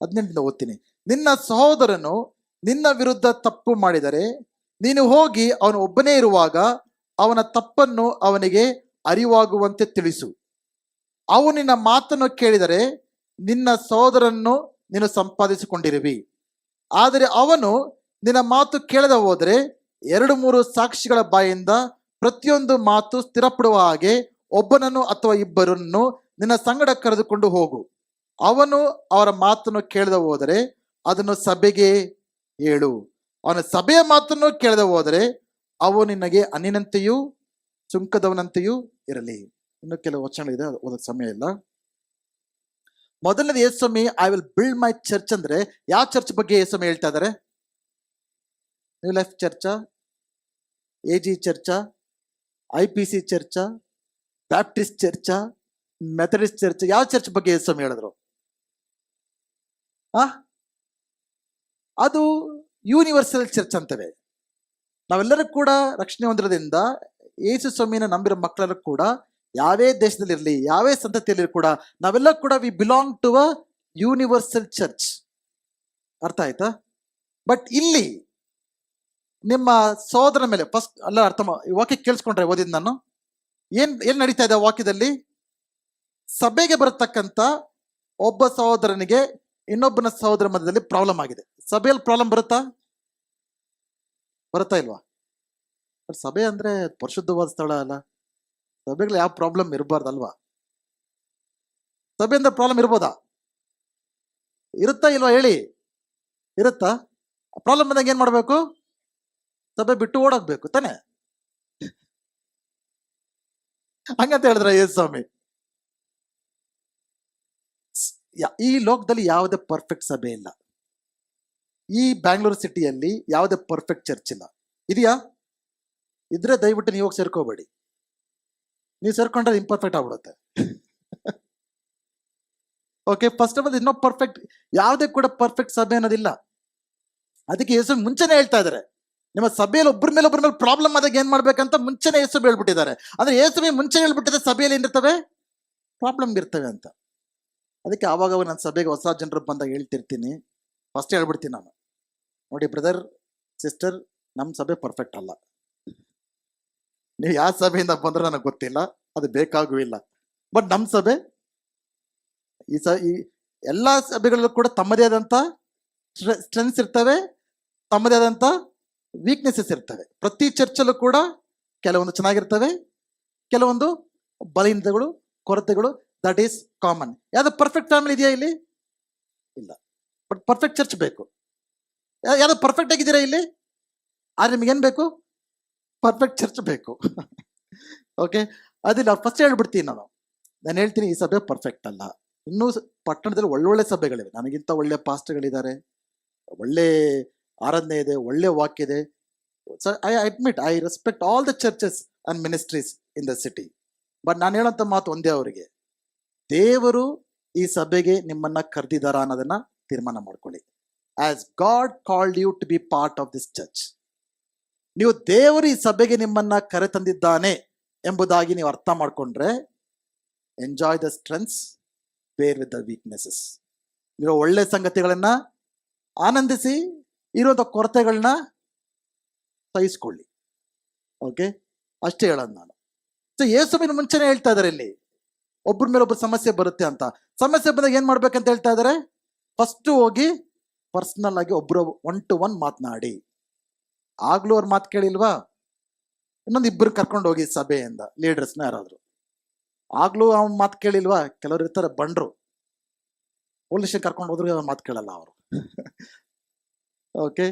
18ರಿಂದ ಓದ್ತೀನಿ. ನಿನ್ನ ಸಹೋದರನು ನಿನ್ನ ವಿರುದ್ಧ ತಪ್ಪು ಮಾಡಿದರೆ ನೀನು ಹೋಗಿ ಅವನು ಒಬ್ಬನೇ ಇರುವಾಗ ಅವನ ತಪ್ಪನ್ನು ಅವನಿಗೆ ಅರಿವಾಗುವಂತೆ ತಿಳಿಸು. ಅವನು ನಿನ್ನ ಮಾತನ್ನು ಕೇಳಿದರೆ ನಿನ್ನ ಸಹೋದರನ್ನು ನೀನು ಸಂಪಾದಿಸಿಕೊಂಡಿರುವಿ. ಆದರೆ ಅವನು ನಿನ್ನ ಮಾತು ಕೇಳದೆ ಹೋದರೆ 2-3 ಸಾಕ್ಷಿಗಳ ಬಾಯಿಂದ ಪ್ರತಿಯೊಂದು ಮಾತು ಸ್ಥಿರಪಡುವ ಹಾಗೆ ಒಬ್ಬನನ್ನು ಅಥವಾ ಇಬ್ಬರನ್ನು ನಿನ್ನ ಸಂಗಡ ಕರೆದುಕೊಂಡು ಹೋಗು. ಅವನು ಅವರ ಮಾತನ್ನು ಕೇಳದೆ ಹೋದರೆ ಅದನ್ನು ಸಭೆಗೆ ಹೇಳು. ಅವನ ಸಭೆಯ ಮಾತನ್ನು ಕೇಳದೆ ಹೋದರೆ ಅವು ನಿನಗೆ ಅನ್ಯನಂತೆಯೂ ಸುಂಕದವನಂತೆಯೂ ಇರಲಿ. ಇನ್ನು ಕೆಲವು ವಚನಗಳಿದೆ, ಓದಕ್ಕೆ ಸಮಯ ಇಲ್ಲ. ಮೊದಲನೇದು ಯೇಸುಸ್ವಾಮಿ I will build my church ಅಂದ್ರೆ ಯಾವ ಚರ್ಚ್ ಬಗ್ಗೆ ಯೇಸುಸ್ವಾಮಿ ಹೇಳ್ತಾ ಇದ್ದಾರೆ? ನ್ಯೂ ಲೈಫ್ ಚರ್ಚಾ, AG ಚರ್ಚಾ, IPC ಚರ್ಚಾ, ಬ್ಯಾಪ್ಟಿಸ್ಟ್ ಚರ್ಚಾ, ಮೆಥಡಿಸ್ಟ್ ಚರ್ಚ್? ಯಾವ ಚರ್ಚ್ ಬಗ್ಗೆ ಯೇಸುಸ್ವಾಮಿ ಹೇಳಿದ್ರು? ಅದು ಯೂನಿವರ್ಸಲ್ ಚರ್ಚ್ ಅಂತವೆ. ನಾವೆಲ್ಲರೂ ಕೂಡ ರಕ್ಷಣೆ ಹೊಂದಿರೋದ್ರಿಂದ ಯೇಸು ಸ್ವಾಮಿನ ನಂಬಿರೋ ಮಕ್ಕಳೆಲ್ಲರೂ ಕೂಡ ಯಾವೇ ದೇಶದಲ್ಲಿರಲಿ, ಯಾವೇ ಸಂತತಿಯಲ್ಲಿ ಕೂಡ ನಾವೆಲ್ಲ ಕೂಡ we belong to a universal church. ಅರ್ಥ ಆಯ್ತಾ? ಬಟ್ ಇಲ್ಲಿ ನಿಮ್ಮ ಸಹೋದರ ಮೇಲೆ ಫಸ್ಟ್ ಅಲ್ಲ ಅರ್ಥ ವಾಕ್ಯ ಕೇಳಿಸ್ಕೊಂಡ್ರೆ ಓದಿದ್ ನಾನು ಏನ್ ನಡೀತಾ ಇದೆ ವಾಕ್ಯದಲ್ಲಿ? ಸಭೆಗೆ ಬರತಕ್ಕಂತ ಒಬ್ಬ ಸಹೋದರನಿಗೆ ಇನ್ನೊಬ್ಬನ ಸಹೋದರ ಮಧ್ಯದಲ್ಲಿ ಪ್ರಾಬ್ಲಮ್ ಆಗಿದೆ. ಸಭೆಯಲ್ಲಿ ಪ್ರಾಬ್ಲಮ್ ಬರುತ್ತಾ ಇಲ್ವಾ? ಸಭೆ ಅಂದ್ರೆ ಪರಿಶುದ್ಧವಾದ ಸ್ಥಳ ಅಲ್ಲ. ಸಭೆಗಳು ಯಾವ ಪ್ರಾಬ್ಲಮ್ ಇರಬಾರ್ದಲ್ವಾ? ಸಭೆಯಿಂದ ಪ್ರಾಬ್ಲಮ್ ಇರ್ಬೋದಾ? ಇರುತ್ತಾ ಇಲ್ವಾ ಹೇಳಿ? ಇರುತ್ತಾ? ಪ್ರಾಬ್ಲಮ್ ಬಂದಾಗ ಏನ್ ಮಾಡ್ಬೇಕು? ಸಭೆ ಬಿಟ್ಟು ಓಡೋಗ್ಬೇಕು ತಾನೆ? ಹಂಗಂತ ಹೇಳಿದ್ರ ಯೇಸು ಸ್ವಾಮಿ? ಈ ಲೋಕದಲ್ಲಿ ಯಾವುದೇ ಪರ್ಫೆಕ್ಟ್ ಸಭೆ ಇಲ್ಲ. ಈ ಬ್ಯಾಂಗ್ಳೂರು ಸಿಟಿಯಲ್ಲಿ ಯಾವುದೇ ಪರ್ಫೆಕ್ಟ್ ಚರ್ಚ್ ಇಲ್ಲ. ಇದೆಯಾ? ಇದ್ರೆ ದಯವಿಟ್ಟು ನೀವು ಹೋಗಿ ಸೇರ್ಕೋಬೇಡಿ. ನೀವು ಸೇರ್ಕೊಂಡ್ರೆ ಇಂಪರ್ಫೆಕ್ಟ್ ಆಗ್ಬಿಡುತ್ತೆ. ಓಕೆ, ಫಸ್ಟ್ ಆಫ್ ಆಲ್ ಇನ್ನೂ ಪರ್ಫೆಕ್ಟ್ ಯಾವುದೇ ಕೂಡ ಪರ್ಫೆಕ್ಟ್ ಸಭೆ ಅನ್ನೋದಿಲ್ಲ. ಅದಕ್ಕೆ ಯೇಸು ಮುಂಚೆನೆ ಹೇಳ್ತಾ ಇದ್ದಾರೆ, ನಿಮ್ಮ ಸಭೆಯಲ್ಲಿ ಒಬ್ಬರ ಮೇಲೆ ಪ್ರಾಬ್ಲಮ್ ಆದಾಗ ಏನ್ ಮಾಡ್ಬೇಕಂತ ಮುಂಚೆನೆ ಯೇಸು ಹೇಳ್ಬಿಟ್ಟಿದ್ದಾರೆ. ಅಂದ್ರೆ ಯೇಸು ಮುಂಚೆ ಹೇಳ್ಬಿಟ್ಟಿದ್ದಾರೆ ಸಭೆಯಲ್ಲಿ ಏನಿರ್ತವೆ, ಪ್ರಾಬ್ಲಮ್ ಇರ್ತವೆ ಅಂತ. ಅದಕ್ಕೆ ಆವಾಗ ನನ್ನ ಸಭೆಗೆ ಹೊಸ ಜನರು ಬಂದಾಗ ಹೇಳ್ತಿರ್ತೀನಿ, ಫಸ್ಟ್ ಹೇಳ್ಬಿಡ್ತೀನಿ ನಾನು, ನೋಡಿ ಬ್ರದರ್ ಸಿಸ್ಟರ್, ನಮ್ಮ ಸಭೆ ಪರ್ಫೆಕ್ಟ್ ಅಲ್ಲ. ನೀವು ಯಾವ ಸಭೆಯಿಂದ ಬಂದ್ರೆ ನನಗೆ ಗೊತ್ತಿಲ್ಲ, ಅದು ಬೇಕಾಗೂ ಇಲ್ಲ. ಬಟ್ ನಮ್ಮ ಸಭೆ ಈ ಎಲ್ಲಾ ಸಭೆಗಳಲ್ಲೂ ಕೂಡ ತಮ್ಮದೇ ಆದಂತ ಸ್ಟ್ರೆಂತ್ಸ್ ಇರ್ತವೆ, ತಮ್ಮದೇ ಆದಂತ ವೀಕ್ನೆಸಸ್ ಇರ್ತವೆ. ಪ್ರತಿ ಚರ್ಚಲ್ಲೂ ಕೂಡ ಕೆಲವೊಂದು ಚೆನ್ನಾಗಿರ್ತವೆ, ಕೆಲವೊಂದು ಬಲಹೀನತೆಗಳು, ಕೊರತೆಗಳು. That is common. ಯಾವ್ದು ಪರ್ಫೆಕ್ಟ್ ಫ್ಯಾಮಿಲಿ ಇದೆಯಾ ಇಲ್ಲಿ? ಇಲ್ಲ. ಬಟ್ ಪರ್ಫೆಕ್ಟ್ ಚರ್ಚ್ ಬೇಕು. ಯಾರು ಪರ್ಫೆಕ್ಟ್ ಆಗಿದ್ದೀರಾ ಇಲ್ಲಿ? ಆದ್ರೆ ನಿಮ್ಗೇನ್ ಬೇಕು? ಪರ್ಫೆಕ್ಟ್ ಚರ್ಚ್ ಬೇಕು. ಓಕೆ, ಅದಿಲ್ಲ. ಫಸ್ಟ್ ಹೇಳ್ಬಿಡ್ತೀನಿ ನಾನು ಹೇಳ್ತೀನಿ ಈ ಸಭೆ ಪರ್ಫೆಕ್ಟ್ ಅಲ್ಲ. ಇನ್ನೂ ಪಟ್ಟಣದಲ್ಲಿ ಒಳ್ಳೊಳ್ಳೆ ಸಭೆಗಳಿವೆ, ನನಗಿಂತ ಒಳ್ಳೆ ಪಾಸ್ಟರ್ಗಳಿದ್ದಾರೆ, ಒಳ್ಳೆ ಆರಾಧನೆ ಇದೆ, ಒಳ್ಳೆ ವಾಕ್ಯ ಇದೆ. So I admit, I respect all the churches and ministries in the city. But ನಾನು ಹೇಳೋಂಥ ಮಾತು ಒಂದೇ, ಅವರಿಗೆ ದೇವರು ಈ ಸಭೆಗೆ ನಿಮ್ಮನ್ನ ಕರೆದಿದ್ದಾರಾ ಅನ್ನೋದನ್ನ ತೀರ್ಮಾನ ಮಾಡ್ಕೊಳ್ಳಿ. As God called you to be part of this church, ನೀವು ದೇವರು ಈ ಸಭೆಗೆ ನಿಮ್ಮನ್ನ ಕರೆ ತಂದಿದ್ದಾನೆ ಎಂಬುದಾಗಿ ನೀವು ಅರ್ಥ ಮಾಡ್ಕೊಂಡ್ರೆ, ಎಂಜಾಯ್ ದ ಸ್ಟ್ರೆಂತ್ಸ್, ಬೇರ್ ವಿತ್ ದ ವೀಕ್ನೆಸಸ್. ಇರೋ ಒಳ್ಳೆ ಸಂಗತಿಗಳನ್ನ ಆನಂದಿಸಿ, ಇರುವಂಥ ಕೊರತೆಗಳನ್ನ ಸಹಿಸ್ಕೊಳ್ಳಿ. ಓಕೆ, ಅಷ್ಟೇ ಹೇಳೋದು ನಾನು. ಸೊ ಯೇಸುವಿನ ಮುಂಚೆನೆ ಹೇಳ್ತಾ ಇದಾರೆ ಇಲ್ಲಿ, ಒಬ್ಬರ ಮೇಲೆ ಒಬ್ಬರು ಸಮಸ್ಯೆ ಬರುತ್ತೆ ಅಂತ. ಸಮಸ್ಯೆ ಬಂದಾಗ ಏನ್ ಮಾಡ್ಬೇಕಂತ ಹೇಳ್ತಾ ಇದಾರೆ? ಫಸ್ಟ್ ಹೋಗಿ ಪರ್ಸನಲ್ ಆಗಿ ಒಬ್ರು 1 to 1 ಮಾತನಾಡಿ. ಆಗ್ಲೂ ಅವ್ರ ಮಾತು ಕೇಳಿಲ್ವಾ? ಇನ್ನೊಂದು ಇಬ್ಬರು ಕರ್ಕೊಂಡು ಹೋಗಿ ಸಭೆಯಿಂದ, ಲೀಡರ್ಸ್ನ ಯಾರಾದ್ರು. ಆಗ್ಲೂ ಅವ್ನ ಮಾತು ಕೇಳಿಲ್ವಾ? ಕೆಲವ್ರು ಇರ್ತಾರೆ ಬಂಡ್ರು, ಪೊಲೀಸ್ ಸ್ಟೇಷನ್ ಕರ್ಕೊಂಡು ಹೋದ್ರು ಅವ್ರ ಮಾತು ಕೇಳಲ್ಲ ಅವರು. ಓಕೆ,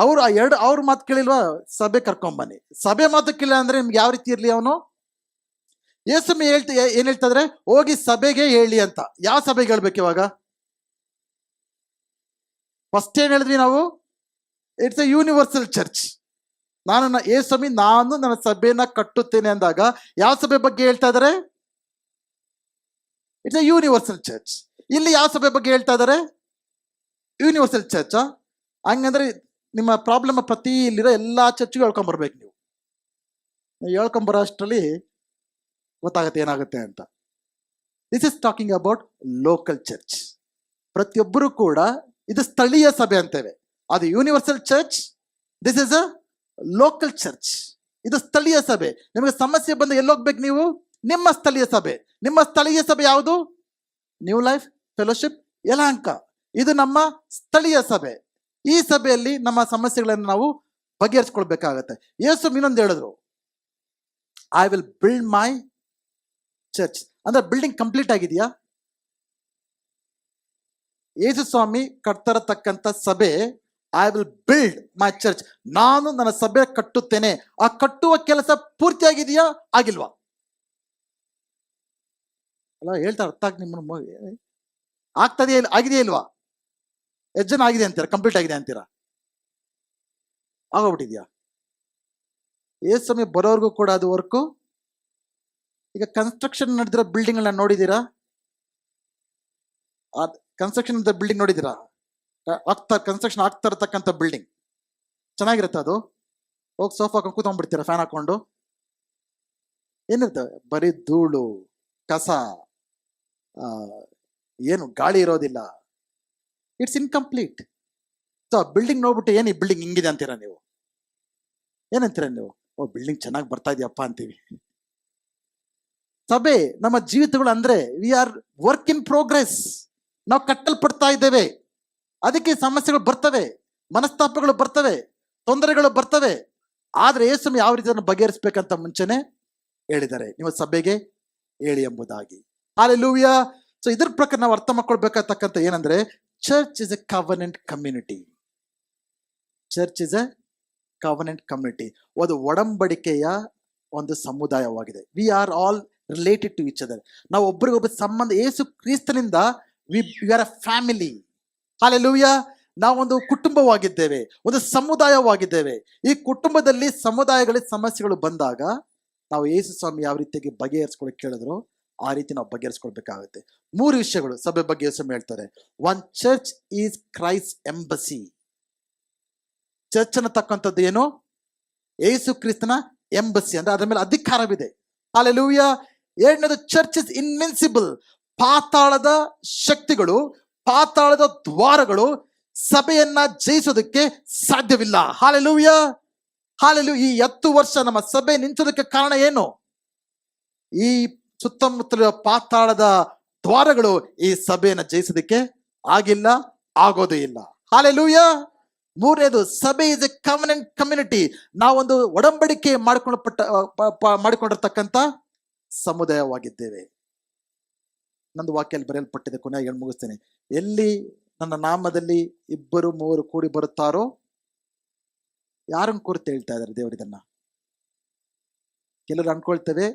ಅವ್ರು ಅವ್ರ ಮಾತು ಕೇಳಿಲ್ವಾ? ಸಭೆ ಕರ್ಕೊಂಡ್ ಬನ್ನಿ. ಸಭೆ ಮಾತು ಕೇಳಿಲ್ಲ ಅಂದ್ರೆ ನಿಮ್ಗೆ ಯಾವ ರೀತಿ ಇರ್ಲಿ ಅವನು? ಯೇಸು ಏನ್ ಹೇಳ್ತಾ ಇದ್ರೆ, ಹೋಗಿ ಸಭೆಗೆ ಹೇಳಿ ಅಂತ. ಯಾವ ಸಭೆಗೆ ಹೇಳ್ಬೇಕು ಇವಾಗ? ಫಸ್ಟ್ ಏನ್ ಹೇಳಿದ್ವಿ ನಾವು? It's A universal church. ನಾನು ನನ್ನ ಸಭೆನ ಕಟ್ಟುತ್ತೇನೆ ಅಂದಾಗ ಯಾವ ಸಭೆ ಬಗ್ಗೆ ಹೇಳ್ತಾ ಇದಾರೆ? It's A universal church. ಇಲ್ಲಿ ಯಾವ ಸಭೆ ಬಗ್ಗೆ ಹೇಳ್ತಾ ಇದಾರೆ? Universal church. ಹಂಗಂದ್ರೆ ನಿಮ್ಮ ಪ್ರಾಬ್ಲಮ್ ಪ್ರತಿ ಇಲ್ಲಿರೋ ಎಲ್ಲಾ ಚರ್ಚ್ಗೂ ಹೇಳ್ಕೊಂಬರ್ಬೇಕು ನೀವು. ಹೇಳ್ಕೊಂಬರೋ ಅಷ್ಟರಲ್ಲಿ ಗೊತ್ತಾಗುತ್ತೆ ಏನಾಗುತ್ತೆ ಅಂತ. This is talking about local church. ಪ್ರತಿಯೊಬ್ಬರು ಕೂಡ ಇದು ಸ್ಥಳೀಯ ಸಭೆ ಅಂತೇವೆ. ಅದು universal church, this is a local church. ಇದು ಸ್ಥಳೀಯ ಸಭೆ. ನಿಮಗೆ ಸಮಸ್ಯೆ ಬಂದು ಎಲ್ಲೋಗ್ಬೇಕು ನೀವು? ನಿಮ್ಮ ಸ್ಥಳೀಯ ಸಭೆ. ನಿಮ್ಮ ಸ್ಥಳೀಯ ಸಭೆ ಯಾವುದು? New life fellowship Yelahanka. ಇದು ನಮ್ಮ ಸ್ಥಳೀಯ ಸಭೆ. ಈ ಸಭೆಯಲ್ಲಿ ನಮ್ಮ ಸಮಸ್ಯೆಗಳನ್ನು ನಾವು ಬಗೆಹರಿಸ್ಕೊಳ್ಬೇಕಾಗತ್ತೆ. ಯೇಸು ಇನ್ನೊಂದು ಹೇಳಿದ್ರು, I will build my church. ಅಂದ್ರೆ ಬಿಲ್ಡಿಂಗ್ ಕಂಪ್ಲೀಟ್ ಆಗಿದೆಯಾ? ಯೇಸು ಸ್ವಾಮಿ ಕಟ್ತರತಕ್ಕಂಥ ಸಭೆ, I will build my church, ನಾನು ನನ್ನ ಸಭೆ ಕಟ್ಟುತ್ತೇನೆ. ಆ ಕಟ್ಟುವ ಕೆಲಸ ಪೂರ್ತಿಯಾಗಿದೆಯಾ? ಆಗಿಲ್ವಾ? ಅಲ್ಲ ಹೇಳ್ತಾರೆ, ಅರ್ಥ ಆಗಿ ನಿಮ್ಮ ಆಗ್ತದೆಯಾ? ಆಗಿದೆಯಾ ಇಲ್ವಾ? ಎಷ್ಟು ಜನ ಆಗಿದೆ ಅಂತೀರಾ? ಕಂಪ್ಲೀಟ್ ಆಗಿದೆ ಅಂತೀರಾ? ಆಗೋಗ್ಬಿಟ್ಟಿದ್ಯಾ? ಯೇಸು ಸ್ವಾಮಿ ಬರೋರ್ಗೂ ಕೂಡ ಅದು ವರ್ಕು. ಈಗ ಕನ್ಸ್ಟ್ರಕ್ಷನ್ ನಡೆದಿರೋ ಬಿಲ್ಡಿಂಗ್ ಗಳನ್ನ ನೋಡಿದೀರಾ? ಕನ್ಸ್ಟ್ರಕ್ಷನ್ ಬಿಲ್ಡಿಂಗ್ ನೋಡಿದೀರಾ? ಕನ್ಸ್ಟ್ರಕ್ಷನ್ ಆಗ್ತಾ ಇರತಕ್ಕಂಥ ಬಿಲ್ಡಿಂಗ್ ಚೆನ್ನಾಗಿರುತ್ತೆ. ಅದು ಹೋಗಿ ಸೋಫಾ ಹಾಕೊಂಡು ಕೂತ್ಕೊಂಡ್ಬಿಡ್ತೀರಾ, ಫ್ಯಾನ್ ಹಾಕೊಂಡು. ಏನಿರ್ತವೆ? ಬರೀ ಧೂಳು, ಕಸ, ಏನು ಗಾಳಿ ಇರೋದಿಲ್ಲ. It's incomplete. ಸೊ ಬಿಲ್ಡಿಂಗ್ ನೋಡ್ಬಿಟ್ಟು ಏನು ಈ ಬಿಲ್ಡಿಂಗ್ ಹಿಂಗಿದೆ ಅಂತೀರಾ ನೀವು? ಏನಂತೀರ ನೀವು? ಓ, ಬಿಲ್ಡಿಂಗ್ ಚೆನ್ನಾಗಿ ಬರ್ತಾ ಇದೆಯಪ್ಪ ಅಂತೀವಿ. ಸಭೆ ನಮ್ಮ ಜೀವಿತಗಳು ಅಂದ್ರೆ we are work in progress. ನಾವು ಕಟ್ಟಲ್ಪಡ್ತಾ ಇದ್ದೇವೆ. ಅದಕ್ಕೆ ಸಮಸ್ಯೆಗಳು ಬರ್ತವೆ, ಮನಸ್ತಾಪಗಳು ಬರ್ತವೆ, ತೊಂದರೆಗಳು ಬರ್ತವೆ. ಆದ್ರೆ ಯೇಸು ಯಾವ ರೀತಿ ಅದನ್ನು ಬಗೆಹರಿಸಬೇಕಂತ ಮುಂಚೆನೆ ಹೇಳಿದ್ದಾರೆ, ನೀವು ಸಭೆಗೆ ಹೇಳಿ ಎಂಬುದಾಗಿ. ಹಲ್ಲೆಲೂಯಾ. ಸೊ ಇದ್ರ ಪ್ರಕಾರ ನಾವು ಅರ್ಥ ಮಾಡ್ಕೊಳ್ಬೇಕಾಗ್ತಕ್ಕಂಥ ಏನಂದ್ರೆ, church is a covenant community. Church is a covenant community. ಒಂದು ಒಡಂಬಡಿಕೆಯ ಒಂದು ಸಮುದಾಯವಾಗಿದೆ. We are all related to each other. ನಾವು ಒಬ್ಬರಿಗೊಬ್ಬ ಸಂಬಂಧ, ಯೇಸು ಕ್ರಿಸ್ತನಿಂದ we are a family. Hallelujah. ನಾವೊಂದು ಕುಟುಂಬವಾಗಿದ್ದೇವೆ, ಒಂದು ಸಮುದಾಯವಾಗಿದ್ದೇವೆ. ಈ ಕುಟುಂಬದಲ್ಲಿ ಸಮುದಾಯಗಳಲ್ಲಿ ಸಮಸ್ಯೆಗಳು ಬಂದಾಗ ನಾವು ಯೇಸು ಸ್ವಾಮಿ ಯಾವ ರೀತಿಯಾಗಿ ಬಗೆಹರಿಸ್ಕೊಳಕ್ ಕೇಳಿದ್ರು ಆ ರೀತಿ ನಾವು ಬಗೆಹರಿಸ್ಕೊಳ್ಬೇಕಾಗುತ್ತೆ. 3 ವಿಷಯಗಳು ಸಭೆ ಬಗ್ಗೆ ಯೇಸು ಹೇಳ್ತಾರೆ. One, church is Christ embassy. Church ಅನ್ನತಕ್ಕಂಥದ್ದು ಏನು? ಯೇಸು ಕ್ರಿಸ್ತನ ಎಂಬಸಿ, ಅಂದ್ರೆ ಅದರ ಮೇಲೆ ಅಧಿಕಾರವಿದೆ. ಹಲ್ಲೆಲೂಯಾ. ಎರಡನೇದು, ಚರ್ಚ್ ಇಸ್ ಇನ್ವಿನ್ಸಿಬಲ್. ಪಾತಾಳದ ಶಕ್ತಿಗಳು, ಪಾತಾಳದ ದ್ವಾರಗಳು ಸಭೆಯನ್ನ ಜಯಿಸೋದಕ್ಕೆ ಸಾಧ್ಯವಿಲ್ಲ. ಹಲ್ಲೆಲೂಯಾ. ಹಲ್ಲೆಲೂಯಾ. ಈ 10 ವರ್ಷ ನಮ್ಮ ಸಭೆ ನಿಂತೋದಕ್ಕೆ ಕಾರಣ ಏನು? ಈ ಸುತ್ತಮುತ್ತಲ ಪಾತಾಳದ ದ್ವಾರಗಳು ಈ ಸಭೆಯನ್ನ ಜಯಿಸೋದಕ್ಕೆ ಆಗಿಲ್ಲ, ಆಗೋದು ಇಲ್ಲ. ಹಲ್ಲೆಲೂಯಾ. ಮೂರನೇದು, ಸಭೆ ಇಸ್ ಎ ಕವನೆಂಟ್ ಕಮ್ಯುನಿಟಿ. ನಾವೊಂದು ಒಡಂಬಡಿಕೆ ಮಾಡಿಕೊಂಡಿರ್ತಕ್ಕಂಥ ಸಮುದಾಯವಾಗಿದ್ದೇವೆ. ನಂದು ವಾಕ್ಯಲ್ಲಿ ಬರೆಯಲ್ಪಟ್ಟಿದೆ, ಕೊನೆಯಾಗಿ ಮುಗಿಸ್ತೇನೆ. ಎಲ್ಲಿ ನನ್ನ ನಾಮದಲ್ಲಿ ಇಬ್ಬರು ಮೂವರು ಕೂಡಿ ಬರುತ್ತಾರೋ, ಯಾರನ್ನು ಕುರಿತು ಹೇಳ್ತಾ ಇದ್ದಾರೆ ದೇವರು ಇದನ್ನ? ಕೆಲವರು ಅನ್ಕೊಳ್ತೇವೆ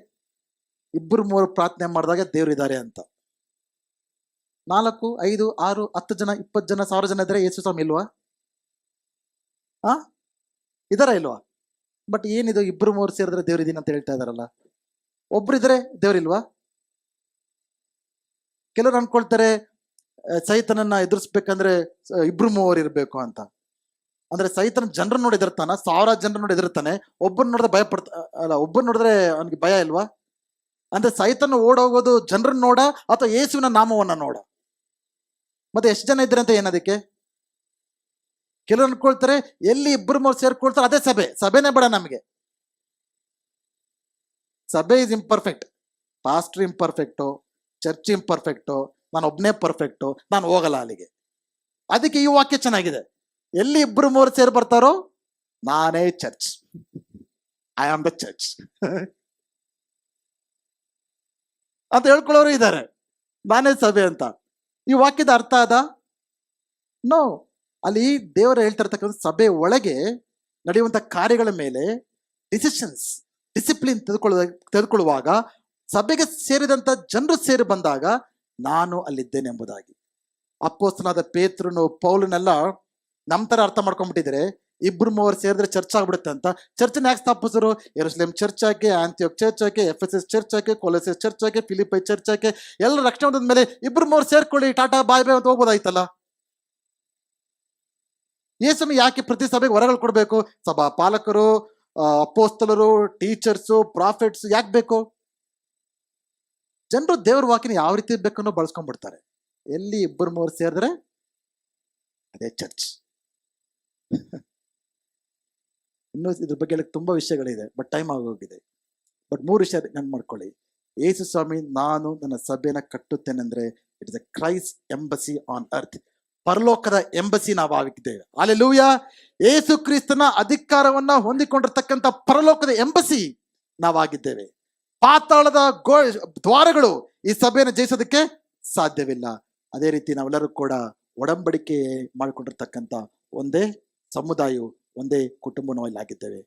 ಇಬ್ಬರು ಮೂವರು ಪ್ರಾರ್ಥನೆ ಮಾಡಿದಾಗ ದೇವರು ಇದ್ದಾರೆ ಅಂತ. 4, 5, 6, 10 ಜನ, 20 ಜನ, 1000 ಜನ ಇದ್ರೆ ಯೇಸು ಸ್ವಾಮಿ ಇಲ್ವಾ? ಇದಾರ ಇಲ್ವಾ? ಬಟ್ ಏನಿದು ಇಬ್ಬರು ಮೂವರು ಸೇರಿದ್ರೆ ದೇವ್ರ ಇದೀನಿ ಅಂತ ಹೇಳ್ತಾ ಇದಾರಲ್ಲ, ಒಬ್ರಿದ್ರೆ ದೇವ್ರಿಲ್ವಾ? ಕೆಲವರು ಅನ್ಕೊಳ್ತಾರೆ ಸೈತನನ್ನ ಎದುರಿಸ್ಬೇಕಂದ್ರೆ ಇಬ್ರು ಮೂವರು ಇರ್ಬೇಕು ಅಂತ. ಅಂದ್ರೆ ಸೈತನ ಜನರನ್ನ ನೋಡಿ ಎದುರ್ತಾನ, 1000 ಜನರನ್ನ ನೋಡಿ ಎದುರ್ತಾನೆ, ಒಬ್ಬನ್ ನೋಡಿದ್ರೆ ಭಯ ಅಲ್ಲ, ಒಬ್ಬನ್ ನೋಡಿದ್ರೆ ಅವನಿಗೆ ಭಯ ಇಲ್ವಾ? ಅಂದ್ರೆ ಸೈತನ ಓಡೋಗೋದು ಜನರನ್ನ ನೋಡ ಅಥವಾ ಯೇಸುವಿನ ನಾಮವನ್ನ ನೋಡ? ಮತ್ತೆ ಎಷ್ಟು ಜನ ಇದ್ರೆ ಅಂತ ಏನದಕ್ಕೆ? ಕೆಲವರು ಅನ್ಕೊಳ್ತಾರೆ ಎಲ್ಲಿ ಇಬ್ಬರು ಮೂರು ಸೇರ್ಕೊಳ್ತಾರೆ ಅದೇ ಸಭೆ. ಸಭೆನೇ ಬೇಡ ನಮಗೆ. ಸಭೆ ಇಸ್ ಇಂಪರ್ಫೆಕ್ಟ್, ಪಾಸ್ಟರ್ ಇಂಪರ್ಫೆಕ್ಟು, ಚರ್ಚ್ ಇಂಪರ್ಫೆಕ್ಟು, ನಾನು ಒಬ್ನೇ ಪರ್ಫೆಕ್ಟು, ನಾನು ಹೋಗಲ್ಲ ಅಲ್ಲಿಗೆ. ಅದಕ್ಕೆ ಈ ವಾಕ್ಯ ಚೆನ್ನಾಗಿದೆ, ಎಲ್ಲಿ ಇಬ್ಬರು ಮೂರು ಸೇರಿ ಬರ್ತಾರೋ ನಾನೇ church, I am the church ಅಂತ ಹೇಳ್ಕೊಳ್ಳೋರು ಇದ್ದಾರೆ, ನಾನೇ ಸಭೆ ಅಂತ. ಈ ವಾಕ್ಯದ ಅರ್ಥ ಅದ? ನೋ. ಅಲ್ಲಿ ದೇವರು ಹೇಳ್ತಿರ್ತಕ್ಕಂಥ ಸಭೆ ಒಳಗೆ ನಡೆಯುವಂಥ ಕಾರ್ಯಗಳ ಮೇಲೆ ಡಿಸಿಪ್ಲಿನ್ ತೆಗೆದುಕೊಳ್ಳುವಾಗ ಸಭೆಗೆ ಸೇರಿದಂಥ ಜನರು ಸೇರಿ ಬಂದಾಗ ನಾನು ಅಲ್ಲಿದ್ದೇನೆ ಎಂಬುದಾಗಿ. ಅಪೊಸ್ತಲನಾದ ಪೇತ್ರನು ಪೌಲನೆಲ್ಲ ನಮ್ಮ ಥರ ಅರ್ಥ ಮಾಡ್ಕೊಂಡ್ಬಿಟ್ಟಿದ್ರೆ ಇಬ್ರು ಮೂವರು ಸೇರಿದ್ರೆ ಚರ್ಚ್ ಆಗ್ಬಿಡುತ್ತೆ ಅಂತ. ಚರ್ಚನ್ನ ಯಾಕೆ ಸ್ಥಾಪಿಸಿದ್ರು? ಯೆರೂಸಲೇಮ್ ಚರ್ಚ್ ಹಾಕಿ, ಆಂಟಿಯೋಕ್ ಚರ್ಚ್ ಹಾಕಿ, ಎಫೆಸಸ್ ಚರ್ಚ್ ಹಾಕಿ, ಕೊಲೊಸೆಸ್ ಚರ್ಚ್ ಹಾಕಿ, ಫಿಲಿಪ್ಪೈ ಚರ್ಚ್ ಹಾಕಿ, ಎಲ್ಲ ರಕ್ಷಣೆ ಹೊಂದಿದ ಮೇಲೆ ಇಬ್ರು ಮೂವರು ಸೇರ್ಕೊಳ್ಳಿ, ಟಾಟಾ ಬಾಯ್ ಬಾಯ್ ಅಂತ ಹೋಗ್ಬೋದಾಯ್ತಲ್ಲ. ಯೇಸುನು ಯಾಕೆ ಪ್ರತಿ ಸಭೆಗೆ ಹೊರಗಳು ಕೊಡಬೇಕು? ಸಭಾ ಪಾಲಕರು, ಅಪೋಸ್ತಲರು, ಟೀಚರ್ಸು, ಪ್ರಾಫಿಟ್ಸ್ ಯಾಕೆ ಬೇಕು? ಜನರು ದೇವ್ರ ವಾಕ್ಯನ ಯಾವ ರೀತಿ ಬೇಕನ್ನೋ ಬಳಸ್ಕೊಂಡ್ಬಿಡ್ತಾರೆ. ಎಲ್ಲಿ ಇಬ್ಬರು ಮೂವರು ಸೇರಿದ್ರೆ ಅದೇ ಚರ್ಚ್. ಇನ್ನೂ ಇದ್ರ ಬಗ್ಗೆ ಹೇಳಕ್ ತುಂಬಾ ವಿಷಯಗಳಿದೆ, ಬಟ್ ಟೈಮ್ ಆಗೋಗಿದೆ. ಬಟ್ 3 ವಿಷಯ ನೆನ್ಪು ಮಾಡ್ಕೊಳ್ಳಿ. ಯೇಸು ಸ್ವಾಮಿ ನಾನು ನನ್ನ ಸಭೆನ ಕಟ್ಟುತ್ತೇನೆ ಅಂದ್ರೆ it is a Christ embassy on earth. ಪರಲೋಕದ ಎಂಬಸಿ ನಾವಾಗಿದ್ದೇವೆ. ಹಲ್ಲೆಲೂಯಾ. ಯೇಸು ಕ್ರಿಸ್ತನ ಅಧಿಕಾರವನ್ನ ಹೊಂದಿಕೊಂಡಿರ್ತಕ್ಕಂಥ ಪರಲೋಕದ ಎಂಬಸಿ ನಾವಾಗಿದ್ದೇವೆ. ಪಾತಾಳದ ದ್ವಾರಗಳು ಈ ಸಭೆಯನ್ನು ಜಯಿಸೋದಕ್ಕೆ ಸಾಧ್ಯವಿಲ್ಲ. ಅದೇ ರೀತಿ ನಾವೆಲ್ಲರೂ ಕೂಡ ಒಡಂಬಡಿಕೆ ಮಾಡಿಕೊಂಡಿರ್ತಕ್ಕಂಥ ಒಂದೇ ಸಮುದಾಯವು, ಒಂದೇ ಕುಟುಂಬವೂ ಆಗಿದ್ದೇವೆ.